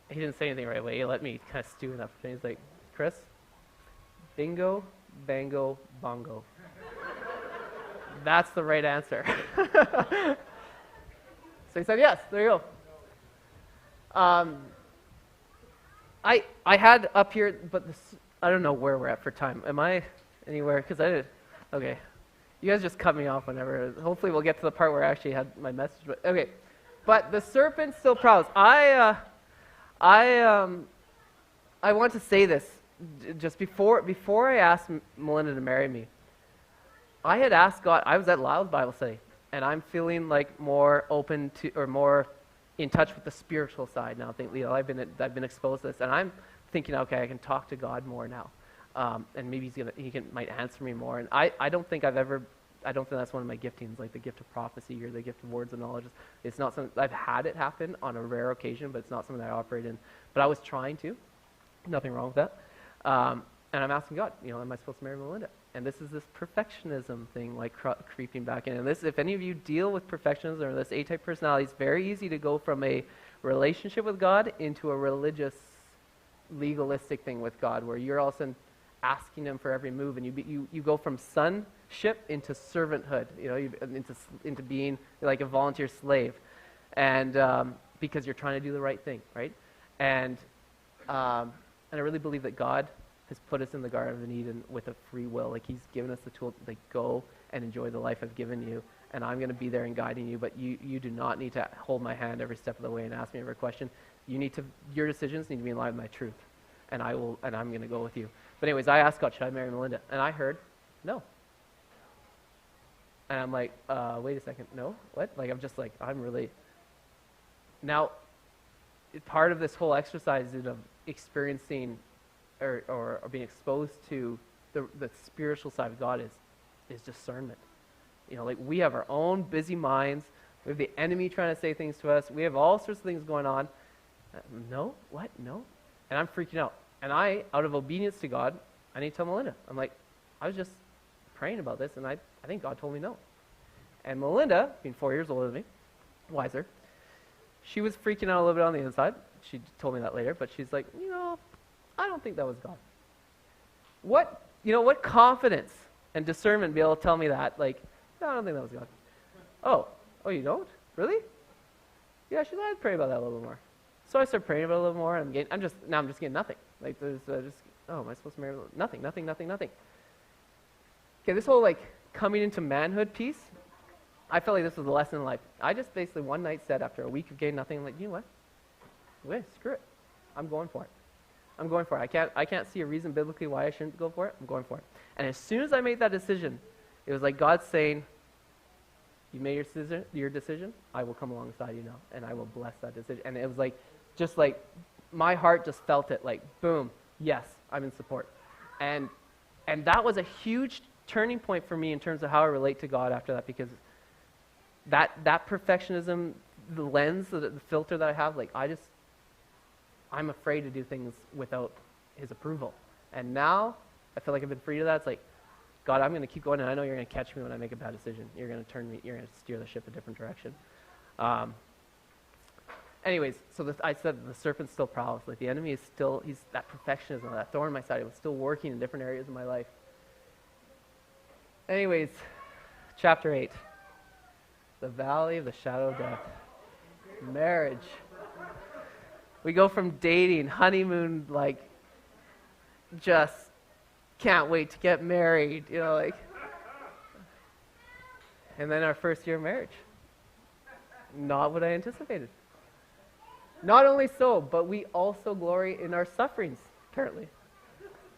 he didn't say anything right away. He let me kind of stew enough. And he's like, Chris, bingo, bango, bongo. That's the right answer. So he said, yes, there you go. I had up here, but I don't know where we're at for time. Am I anywhere? Because I did. Okay. You guys just cut me off whenever. Hopefully we'll get to the part where I actually had my message. But okay. But the serpent still prowls. I want to say this. Just before I asked Melinda to marry me, I had asked God. I was at Lyle's Bible study, and I'm feeling like more open to, or more in touch with the spiritual side now. I think, I've been exposed to this, and I'm thinking, okay, I can talk to God more now, and maybe he might answer me more. And I don't think that's one of my giftings, like the gift of prophecy or the gift of words of knowledge. It's not something I've had it happen on a rare occasion, but it's not something that I operate in. But I was trying to. Nothing wrong with that. And I'm asking God, am I supposed to marry Melinda? And this is this perfectionism thing, like creeping back in. And this, if any of you deal with perfectionism or this A-type personality, it's very easy to go from a relationship with God into a religious, legalistic thing with God, where you're all of a sudden asking him for every move, and you go from sonship into servanthood, into being like a volunteer slave, and because you're trying to do the right thing, right? And I really believe that God has put us in the Garden of Eden with a free will. Like he's given us the tool to go and enjoy the life I've given you, and I'm going to be there and guiding you, but you do not need to hold my hand every step of the way and ask me every question. Your decisions need to be in line with my truth, and I'm going to go with you. But anyways, I asked God, should I marry Melinda? And I heard, no. And I'm like, wait a second, no? What? Like, I'm really... Now, part of this whole exercise is of experiencing or being exposed to the spiritual side of God is discernment. Like we have our own busy minds. We have the enemy trying to say things to us. We have all sorts of things going on. No? What? No? And I'm freaking out. And out of obedience to God, I need to tell Melinda. I'm like, I was just praying about this, and I think God told me no. And Melinda, being 4 years older than me, wiser, she was freaking out a little bit on the inside. She told me that later, but she's like, I don't think that was God. What confidence and discernment be able to tell me that? Like, no, I don't think that was God. Oh, you don't? Really? Yeah, I'd pray about that a little bit more. So I started praying about it a little more, and I'm just getting nothing. Like, there's am I supposed to marry? Nothing. Okay, this whole, coming into manhood piece, I felt like this was a lesson in life. I just basically one night said, after a week of getting nothing, you know what? Wait, screw it. I'm going for it. I can't see a reason biblically why I shouldn't go for it. I'm going for it. And as soon as I made that decision, it was like God saying, you made your decision, I will come alongside you now, and I will bless that decision. And it was just like my heart just felt it, like, boom, yes, I'm in support. And that was a huge turning point for me in terms of how I relate to God after that, because that perfectionism, the lens, the filter that I have, I'm afraid to do things without his approval. And now I feel like I've been free to that. It's like, God, I'm going to keep going, and I know you're going to catch me when I make a bad decision. You're going to turn me, you're going to steer the ship a different direction. Anyways, so I said the serpent still prowls. Like, the enemy is still, he's that perfectionism, that thorn in my side. It was still working in different areas of my life. Anyways, chapter 8. The valley of the shadow of death. Marriage. We go from dating, honeymoon, like, just can't wait to get married, you know, like. And then our first year of marriage. Not what I anticipated. Not only so, but we also glory in our sufferings, apparently.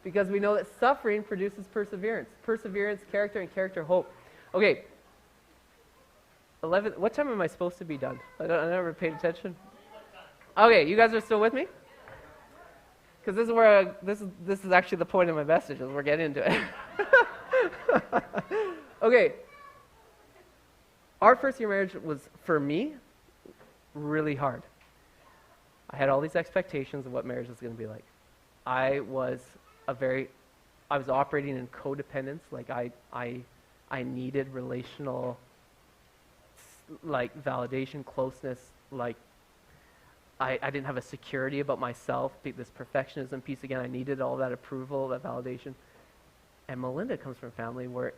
Because we know that suffering produces perseverance. Perseverance, character, and character, hope. Okay. 11. What time am I supposed to be done? I never paid attention. Okay, you guys are still with me? Because this is where this is actually the point of my message, as we're getting into it. Okay. Our first year marriage was, for me, really hard. I had all these expectations of what marriage was going to be like. I was operating in codependence. Like, I needed relational, like, validation, closeness. Like, I didn't have a security about myself, this perfectionism piece. Again, I needed all that approval, that validation. And Melinda comes from a family where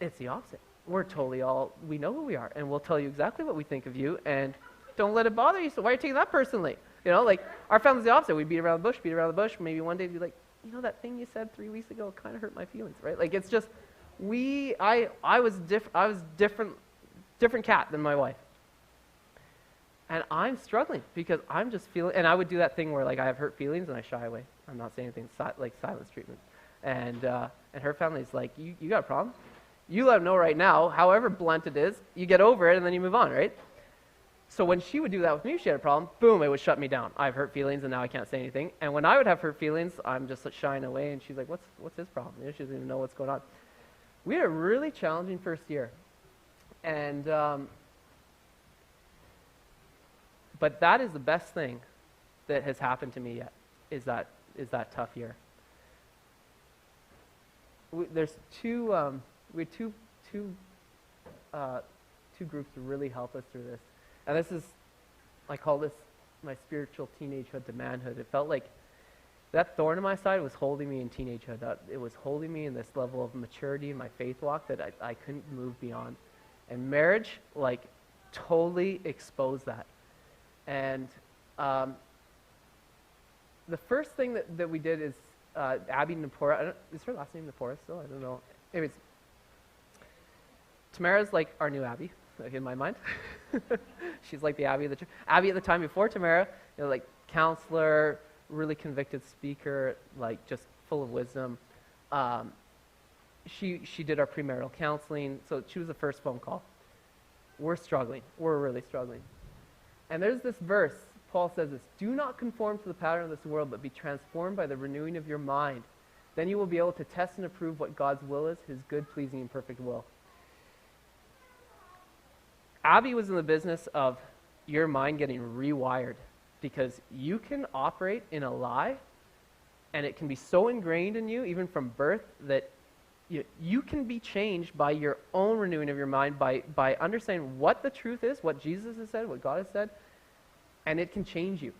it's the opposite. We're totally we know who we are, and we'll tell you exactly what we think of you, and don't let it bother you. So why are you taking that personally? You know, like, our family's the opposite. We beat around the bush. Maybe one day we'd be like, you know, that thing you said 3 weeks ago kind of hurt my feelings, right? Like, it's just, I was different cat than my wife. And I'm struggling because I'm just feeling, and I would do that thing where, like, I have hurt feelings and I shy away. I'm not saying anything, like silence treatment. And her family's like, you got a problem? You let them know right now, however blunt it is, you get over it and then you move on, right? So when she would do that with me, she had a problem, boom, it would shut me down. I have hurt feelings and now I can't say anything. And when I would have hurt feelings, I'm just like shying away, and she's like, what's his problem? You know, she doesn't even know what's going on. We had a really challenging first year. And but that is the best thing that has happened to me yet, is that tough year. There's two groups to really help us through this. And this is, I call this my spiritual teenagehood to manhood. It felt like that thorn in my side was holding me in teenagehood. It was holding me in this level of maturity in my faith walk that I couldn't move beyond. And marriage, like, totally exposed that. And the first thing that we did is Abby Napora. Is her last name Napora still? I don't know. Anyways, Tamara's like our new Abby, like, in my mind. She's like the Abby of the church. Abby at the time before Tamara, you know, like, counselor, really convicted speaker, like, just full of wisdom. She did our premarital counseling, so she was the first phone call. We're struggling. We're really struggling. And there's this verse, Paul says this, do not conform to the pattern of this world, but be transformed by the renewing of your mind. Then you will be able to test and approve what God's will is, his good, pleasing, and perfect will. Abby was in the business of your mind getting rewired, because you can operate in a lie, and it can be so ingrained in you, even from birth, that you can be changed by your own renewing of your mind, by understanding what the truth is, what Jesus has said, what God has said, and it can change you.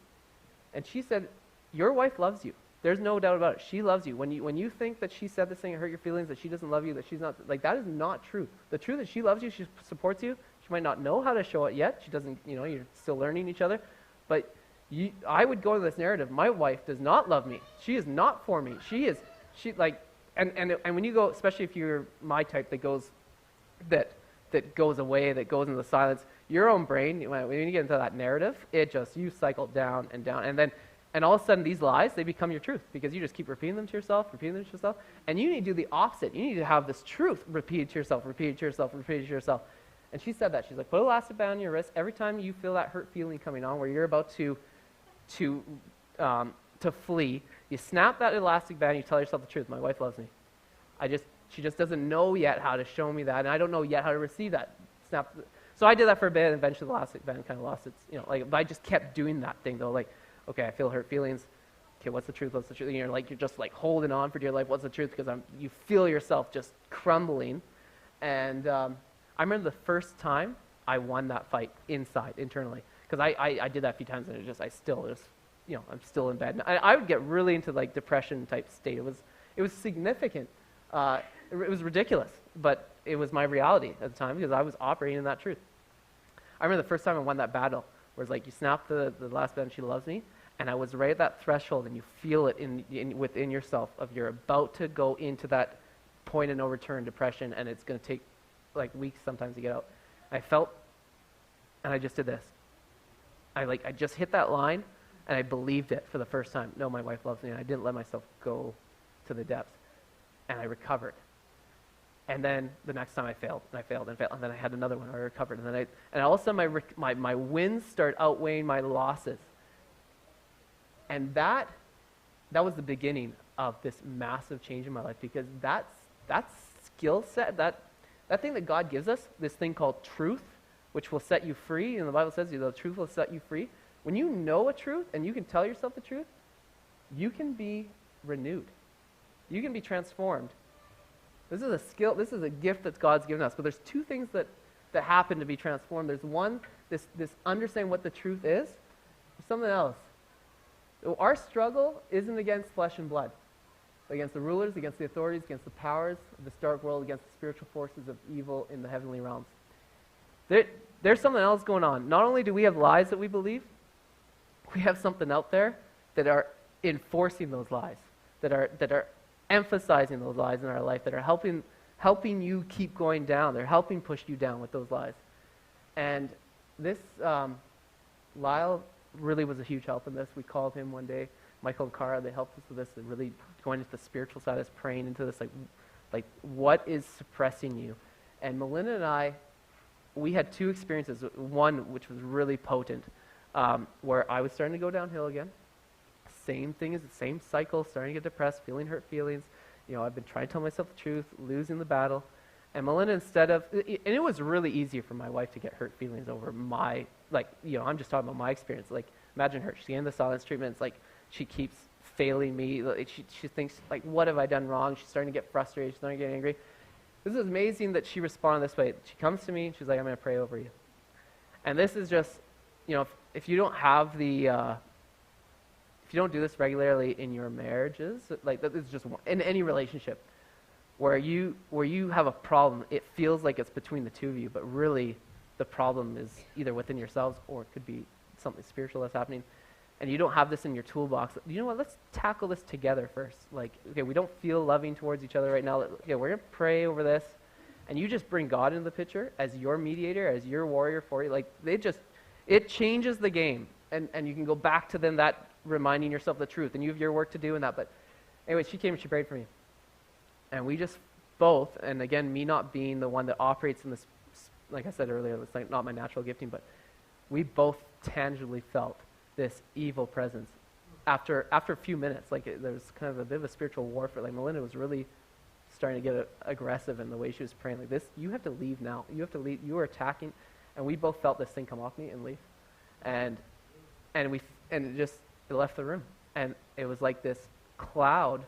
And she said, your wife loves you. There's no doubt about it. She loves you. When you think that she said this thing and hurt your feelings, that she doesn't love you, that she's not, like, that is not true. The truth is she loves you, she supports you. She might not know how to show it yet. She doesn't, you're still learning each other. But I would go into this narrative, my wife does not love me. She is not for me. And when you go, especially if you're my type that goes away, that goes into the silence, your own brain, when you get into that narrative, you cycle down and down. And all of a sudden these lies, they become your truth, because you just keep repeating them to yourself, and you need to do the opposite. You need to have this truth repeated to yourself. And she said that. She's like, put an elastic band on your wrist every time you feel that hurt feeling coming on where you're about to flee. You snap that elastic band, you tell yourself the truth. My wife loves me. She just doesn't know yet how to show me that, and I don't know yet how to receive that. So I did that for a bit, and eventually the elastic band kind of lost its, but I just kept doing that thing, though. Like, okay, I feel hurt feelings. Okay, what's the truth? What's the truth? And you're just like holding on for dear life. What's the truth? Because you feel yourself just crumbling. And I remember the first time I won that fight internally. Because I did that a few times, and I'm still in bed. And I would get really into like depression type state. It was significant. It was ridiculous, but it was my reality at the time because I was operating in that truth. I remember the first time I won that battle, where it's like you snap the last band, she loves me, and I was right at that threshold, and you feel it within yourself of you're about to go into that point of no return depression, and it's going to take like weeks sometimes to get out. I felt, and I just did this. I just hit that line, and I believed it for the first time. No, my wife loves me, and I didn't let myself go to the depths, and I recovered. And then the next time I failed, and then I had another one where I recovered, and all of a sudden my wins start outweighing my losses, and that was the beginning of this massive change in my life, because that skill set, that thing that God gives us, this thing called truth, which will set you free, and the Bible says the truth will set you free. When you know a truth and you can tell yourself the truth, you can be renewed, you can be transformed. This is a skill, this is a gift that God's given us. But there's two things that happen to be transformed. There's one, this understanding what the truth is. There's something else. Our struggle isn't against flesh and blood, but against the rulers, against the authorities, against the powers of this dark world, against the spiritual forces of evil in the heavenly realms. There's something else going on. Not only do we have lies that we believe, we have something out there that are enforcing those lies, that are emphasizing those lies in our life, that are helping you keep going down. They're helping push you down with those lies. And this, Lyle really was a huge help in this. We called him one day. Michael and Cara, they helped us with this, and really going into the spiritual side of this, praying into this, like what is suppressing you? And Melinda and I, we had two experiences. One, which was really potent, where I was starting to go downhill again. Same thing as the same cycle, starting to get depressed, feeling hurt feelings. I've been trying to tell myself the truth, losing the battle. And Melinda, and it was really easy for my wife to get hurt feelings over I'm just talking about my experience. Like, imagine her, she's getting the silence treatment. It's like she keeps failing me. Like, she thinks, like, what have I done wrong? She's starting to get frustrated. She's starting to get angry. This is amazing that she responded this way. She comes to me and she's like, I'm going to pray over you. And this is just, if you don't have if you don't do this regularly in your marriages, like that is just in any relationship where you have a problem, it feels like it's between the two of you, but really the problem is either within yourselves or it could be something spiritual that's happening, and you don't have this in your toolbox. You know what? Let's tackle this together first. Like, okay, we don't feel loving towards each other right now. Okay, we're gonna pray over this, and you just bring God into the picture as your mediator, as your warrior for you. Like, it changes the game, and you can go back to then that reminding yourself the truth, and you have your work to do in that. But anyway, she came and she prayed for me, and we just both, and again, me not being the one that operates in this, like I said earlier, it's like not my natural gifting, but we both tangibly felt this evil presence after a few minutes. Like, there was kind of a bit of a spiritual warfare. Like, Melinda was really starting to get aggressive in the way she was praying. Like, this, you have to leave now. You have to leave. You are attacking. And we both felt this thing come off me and leave. And it left the room. And it was like this cloud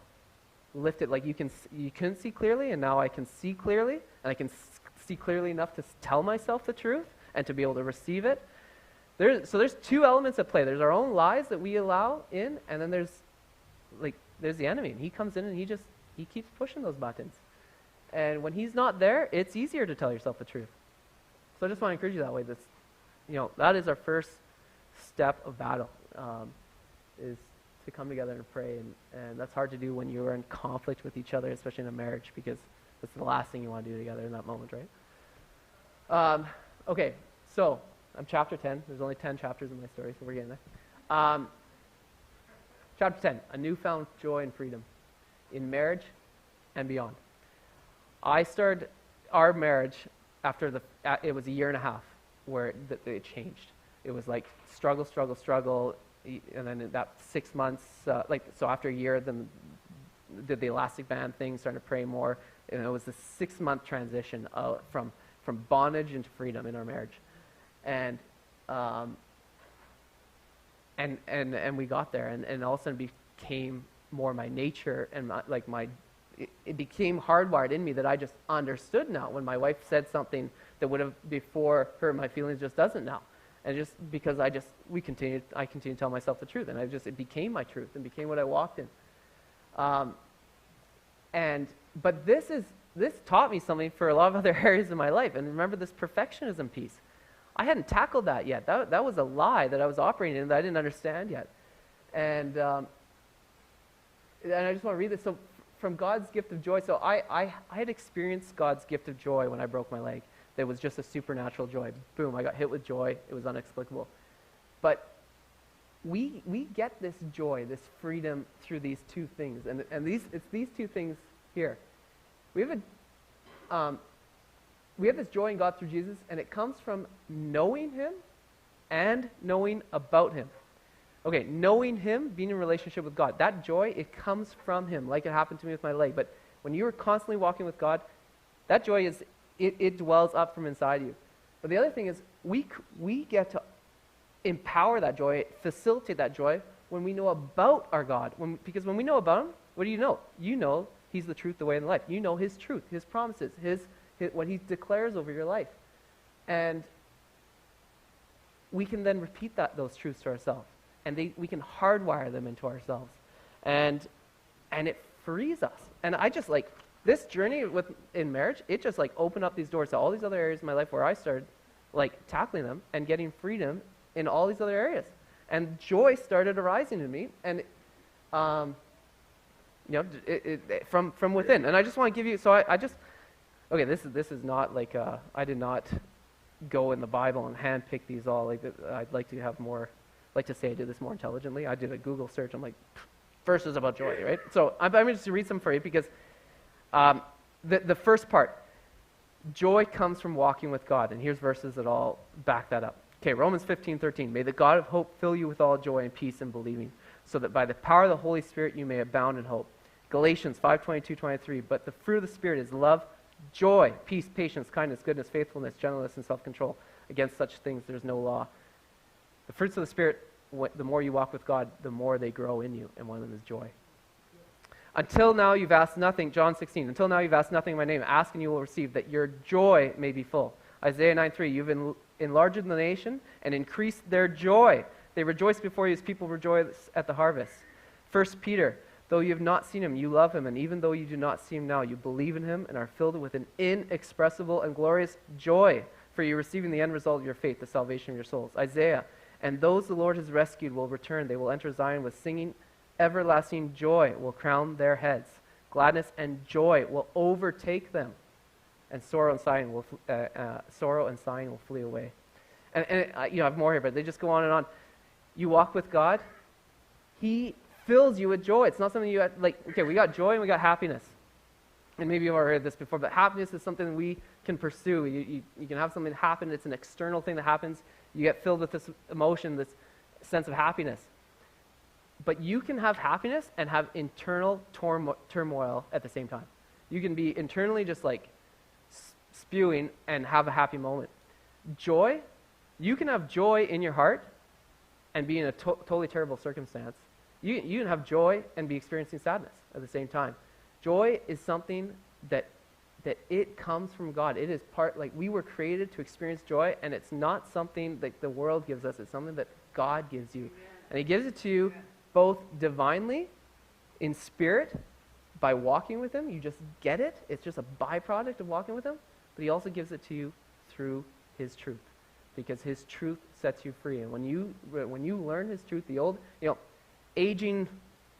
lifted. Like, you couldn't see clearly, and now I can see clearly, and I can see clearly enough to tell myself the truth and to be able to receive it. So there's two elements at play. There's our own lies that we allow in, and then there's the enemy, and he comes in and he keeps pushing those buttons. And when he's not there, it's easier to tell yourself the truth. So I just want to encourage you that way. That is our first step of battle, is to come together and pray, and that's hard to do when you're in conflict with each other, especially in a marriage, because that's the last thing you want to do together in that moment, right? Okay, so I'm chapter 10. There's only 10 chapters in my story, so we're getting there. Chapter 10, a newfound joy and freedom in marriage and beyond. I started our marriage after it was a year and a half where it changed. It was like struggle, and then that 6 months, so after a year, then did the elastic band thing, started to pray more, and it was the 6-month transition from bondage into freedom in our marriage. And and we got there, and all of a sudden it became more my nature, and it became hardwired in me that I just understood now. When my wife said something that would have before hurt my feelings, just doesn't now. And just because I continued to tell myself the truth, and it became my truth and became what I walked in. But this taught me something for a lot of other areas of my life. And remember this perfectionism piece. I hadn't tackled that yet. That was a lie that I was operating in that I didn't understand yet. And I just want to read this. So from God's gift of joy. So I had experienced God's gift of joy when I broke my leg. That was just a supernatural joy. Boom, I got hit with joy. It was inexplicable. But we get this joy, this freedom through these two things. And it's these two things here. We have this joy in God through Jesus, and it comes from knowing Him and knowing about Him. Okay, knowing Him, being in relationship with God. That joy, it comes from Him, like it happened to me with my leg. But when you are constantly walking with God, that joy it dwells up from inside you. But the other thing is, we get to empower that joy, facilitate that joy when we know about our God. Because when we know about Him, what do you know? You know He's the truth, the way, and the life. You know His truth, His promises, His what He declares over your life. And we can then repeat those truths to ourselves. And we can hardwire them into ourselves. And it frees us. And I just this journey in marriage, it just opened up these doors to all these other areas of my life where I started tackling them and getting freedom in all these other areas. And joy started arising in me, and from within. And I just want to give you, okay, this is not I did not go in the Bible and handpick these all. I'd like to have more, like to say I did this more intelligently. I did a Google search. I'm verses about joy, right? So I'm going to just read some for you because the first part, joy comes from walking with God. And here's verses that all back that up. Okay, Romans 15:13. May the God of hope fill you with all joy and peace in believing, so that by the power of the Holy Spirit you may abound in hope. Galatians 5:22-23. But the fruit of the Spirit is love, joy, peace, patience, kindness, goodness, faithfulness, gentleness, and self-control. Against such things there's no law. The fruits of the Spirit, the more you walk with God, the more they grow in you, and one of them is joy. Until now you've asked nothing, John 16, until now you've asked nothing in my name. Ask and you will receive, that your joy may be full. Isaiah 9:3, you've enlarged the nation and increased their joy. They rejoice before you as people rejoice at the harvest. 1 Peter, though you have not seen Him, you love Him, and even though you do not see Him now, you believe in Him and are filled with an inexpressible and glorious joy, for you're receiving the end result of your faith, the salvation of your souls. Isaiah, and those the Lord has rescued will return. They will enter Zion with singing. Everlasting joy will crown their heads. Gladness and joy will overtake them, and sorrow and sighing will flee away. And I have more here, but they just go on and on. You walk with God, He fills you with joy. It's not something you have, okay, we got joy and we got happiness. And maybe you've already heard this before, but happiness is something we can pursue. You can have something happen. It's an external thing that happens. You get filled with this emotion, this sense of happiness. But you can have happiness and have internal turmoil at the same time. You can be internally just spewing and have a happy moment. Joy, you can have joy in your heart and be in a totally terrible circumstance. You can have joy and be experiencing sadness at the same time. Joy is something that it comes from God. It is we were created to experience joy, and it's not something that the world gives us. It's something that God gives you. And He gives it to you both divinely, in spirit, by walking with Him. You just get it. It's just a byproduct of walking with Him. But He also gives it to you through His truth, because His truth sets you free. And when you learn His truth, the old, aging,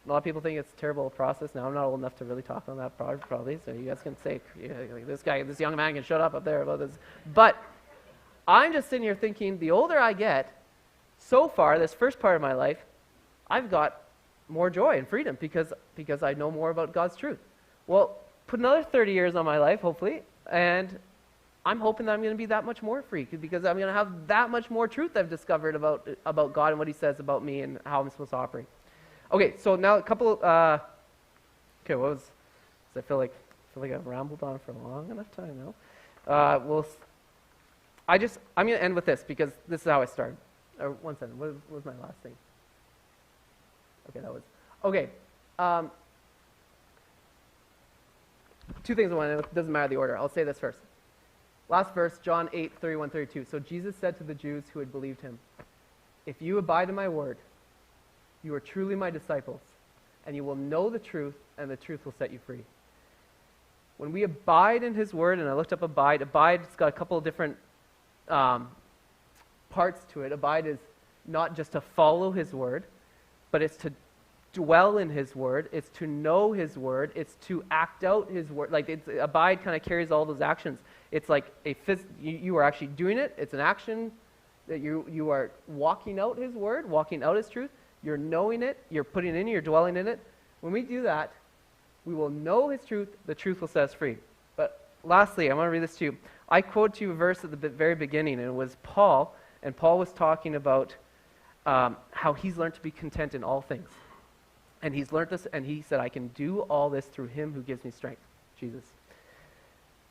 a lot of people think it's a terrible process. Now, I'm not old enough to really talk on that probably, so you guys can say, this young man can shut up there about this. But I'm just sitting here thinking, the older I get, so far, this first part of my life, I've got more joy and freedom because I know more about God's truth. Well, put another 30 years on my life, hopefully, and I'm hoping that I'm going to be that much more free because I'm going to have that much more truth I've discovered about God and what He says about me and how I'm supposed to operate. Okay, so now a couple. I feel like I've rambled on for a long enough time now. I'm going to end with this because this is how I started. One second. What was my last thing? Okay, that was okay. Um, Two things I want to know. It doesn't matter the order. I'll say this first. Last verse, John 8:31-32. So Jesus said to the Jews who had believed him, "If you abide in my word, you are truly my disciples, and you will know the truth, and the truth will set you free." When we abide in his word, and I looked up abide's got a couple of different parts to it. Abide is not just to follow his word, but it's to dwell in his word, it's to know his word, it's to act out his word. Like abide kind of carries all those actions. It's like you are actually doing it. It's an action that you are walking out his word, walking out his truth. You're knowing it, you're putting it in, you're dwelling in it. When we do that, we will know his truth, the truth will set us free. But lastly, I want to read this to you. I quote to you a verse at the very beginning, and it was Paul, and Paul was talking about how he's learned to be content in all things. And he's learned this, and he said, "I can do all this through him who gives me strength," Jesus.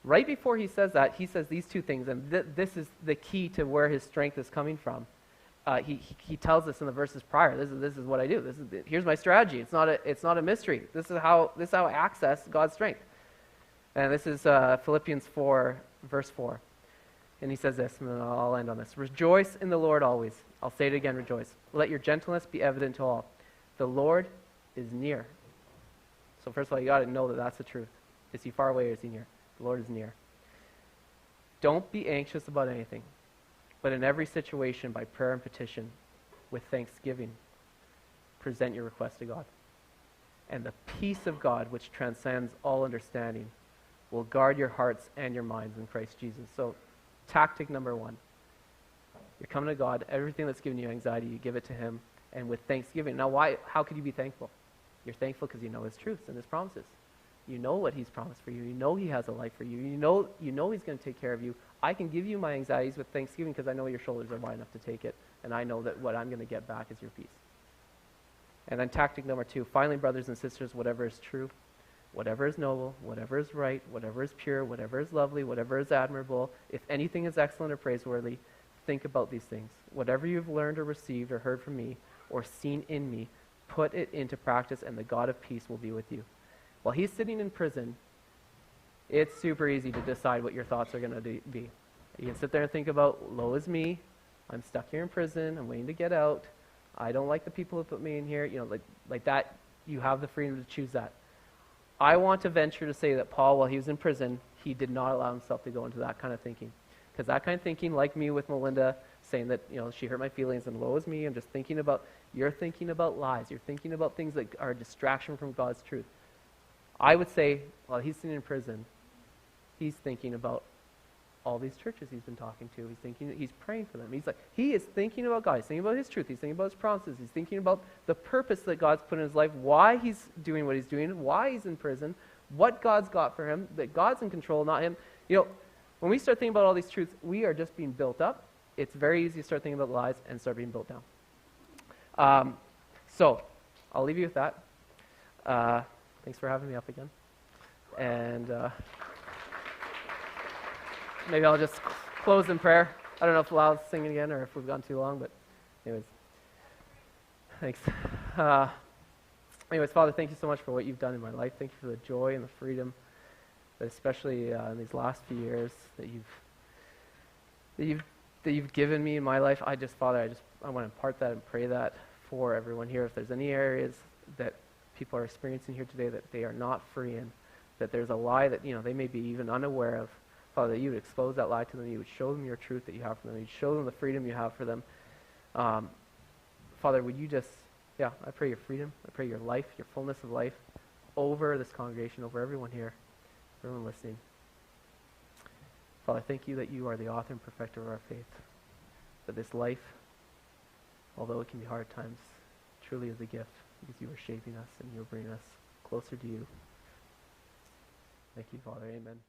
Right before he says that, he says these two things, and this is the key to where his strength is coming from. He tells us in the verses prior, this is what I do. Here's my strategy. It's not a mystery. This is how I access God's strength. And this is Philippians 4, verse 4. And he says this, and then I'll end on this. "Rejoice in the Lord always." I'll say it again, rejoice. "Let your gentleness be evident to all. The Lord is near." So first of all, you got to know that that's the truth. Is he far away or is he near? The Lord is near. "Don't be anxious about anything, but in every situation, by prayer and petition, with thanksgiving, present your request to God. And the peace of God, which transcends all understanding, will guard your hearts and your minds in Christ Jesus." So, tactic number one. You're coming to God, everything that's giving you anxiety, you give it to him, and with thanksgiving. Now, how could you be thankful? You're thankful because you know his truths and his promises. You know what he's promised for you. You know he has a life for you. You know he's going to take care of you. I can give you my anxieties with thanksgiving because I know your shoulders are wide enough to take it, and I know that what I'm going to get back is your peace. And then tactic number two, finally, brothers and sisters, whatever is true, whatever is noble, whatever is right, whatever is pure, whatever is lovely, whatever is admirable, if anything is excellent or praiseworthy, think about these things. Whatever you've learned or received or heard from me or seen in me, put it into practice, and the God of peace will be with you. While he's sitting in prison, it's super easy to decide what your thoughts are going to be. You can sit there and think about, woe is me, I'm stuck here in prison, I'm waiting to get out, I don't like the people who put me in here, like that, you have the freedom to choose that. I want to venture to say that Paul, while he was in prison, he did not allow himself to go into that kind of thinking. Because that kind of thinking, like me with Melinda, saying that, she hurt my feelings and woe is me, I'm just thinking about, you're thinking about lies, you're thinking about things that are a distraction from God's truth. I would say, while he's sitting in prison, he's thinking about all these churches he's been talking to. He's praying for them. He is thinking about God. He's thinking about his truth. He's thinking about his promises. He's thinking about the purpose that God's put in his life, why he's doing what he's doing, why he's in prison, what God's got for him, that God's in control, not him. When we start thinking about all these truths, we are just being built up. It's very easy to start thinking about lies and start being built down. So, I'll leave you with that. Thanks for having me up again. And maybe I'll just close in prayer. I don't know if Lal's singing again or if we've gone too long, but anyways. Thanks. Anyways, Father, thank you so much for what you've done in my life. Thank you for the joy and the freedom, that especially in these last few years that you've given me in my life. Father, I want to impart that and pray that for everyone here. If there's any areas that people are experiencing here today that they are not free in, that there's a lie that they may be even unaware of, Father, that you would expose that lie to them, you would show them your truth that you have for them, you'd show them the freedom you have for them. Father, would you I pray your freedom, I pray your life, your fullness of life over this congregation, over everyone here, everyone listening. Father, thank you that you are the author and perfecter of our faith, that this life, although it can be hard at times, truly is a gift, because you are shaping us and you are bringing us closer to you. Thank you, Father. Amen.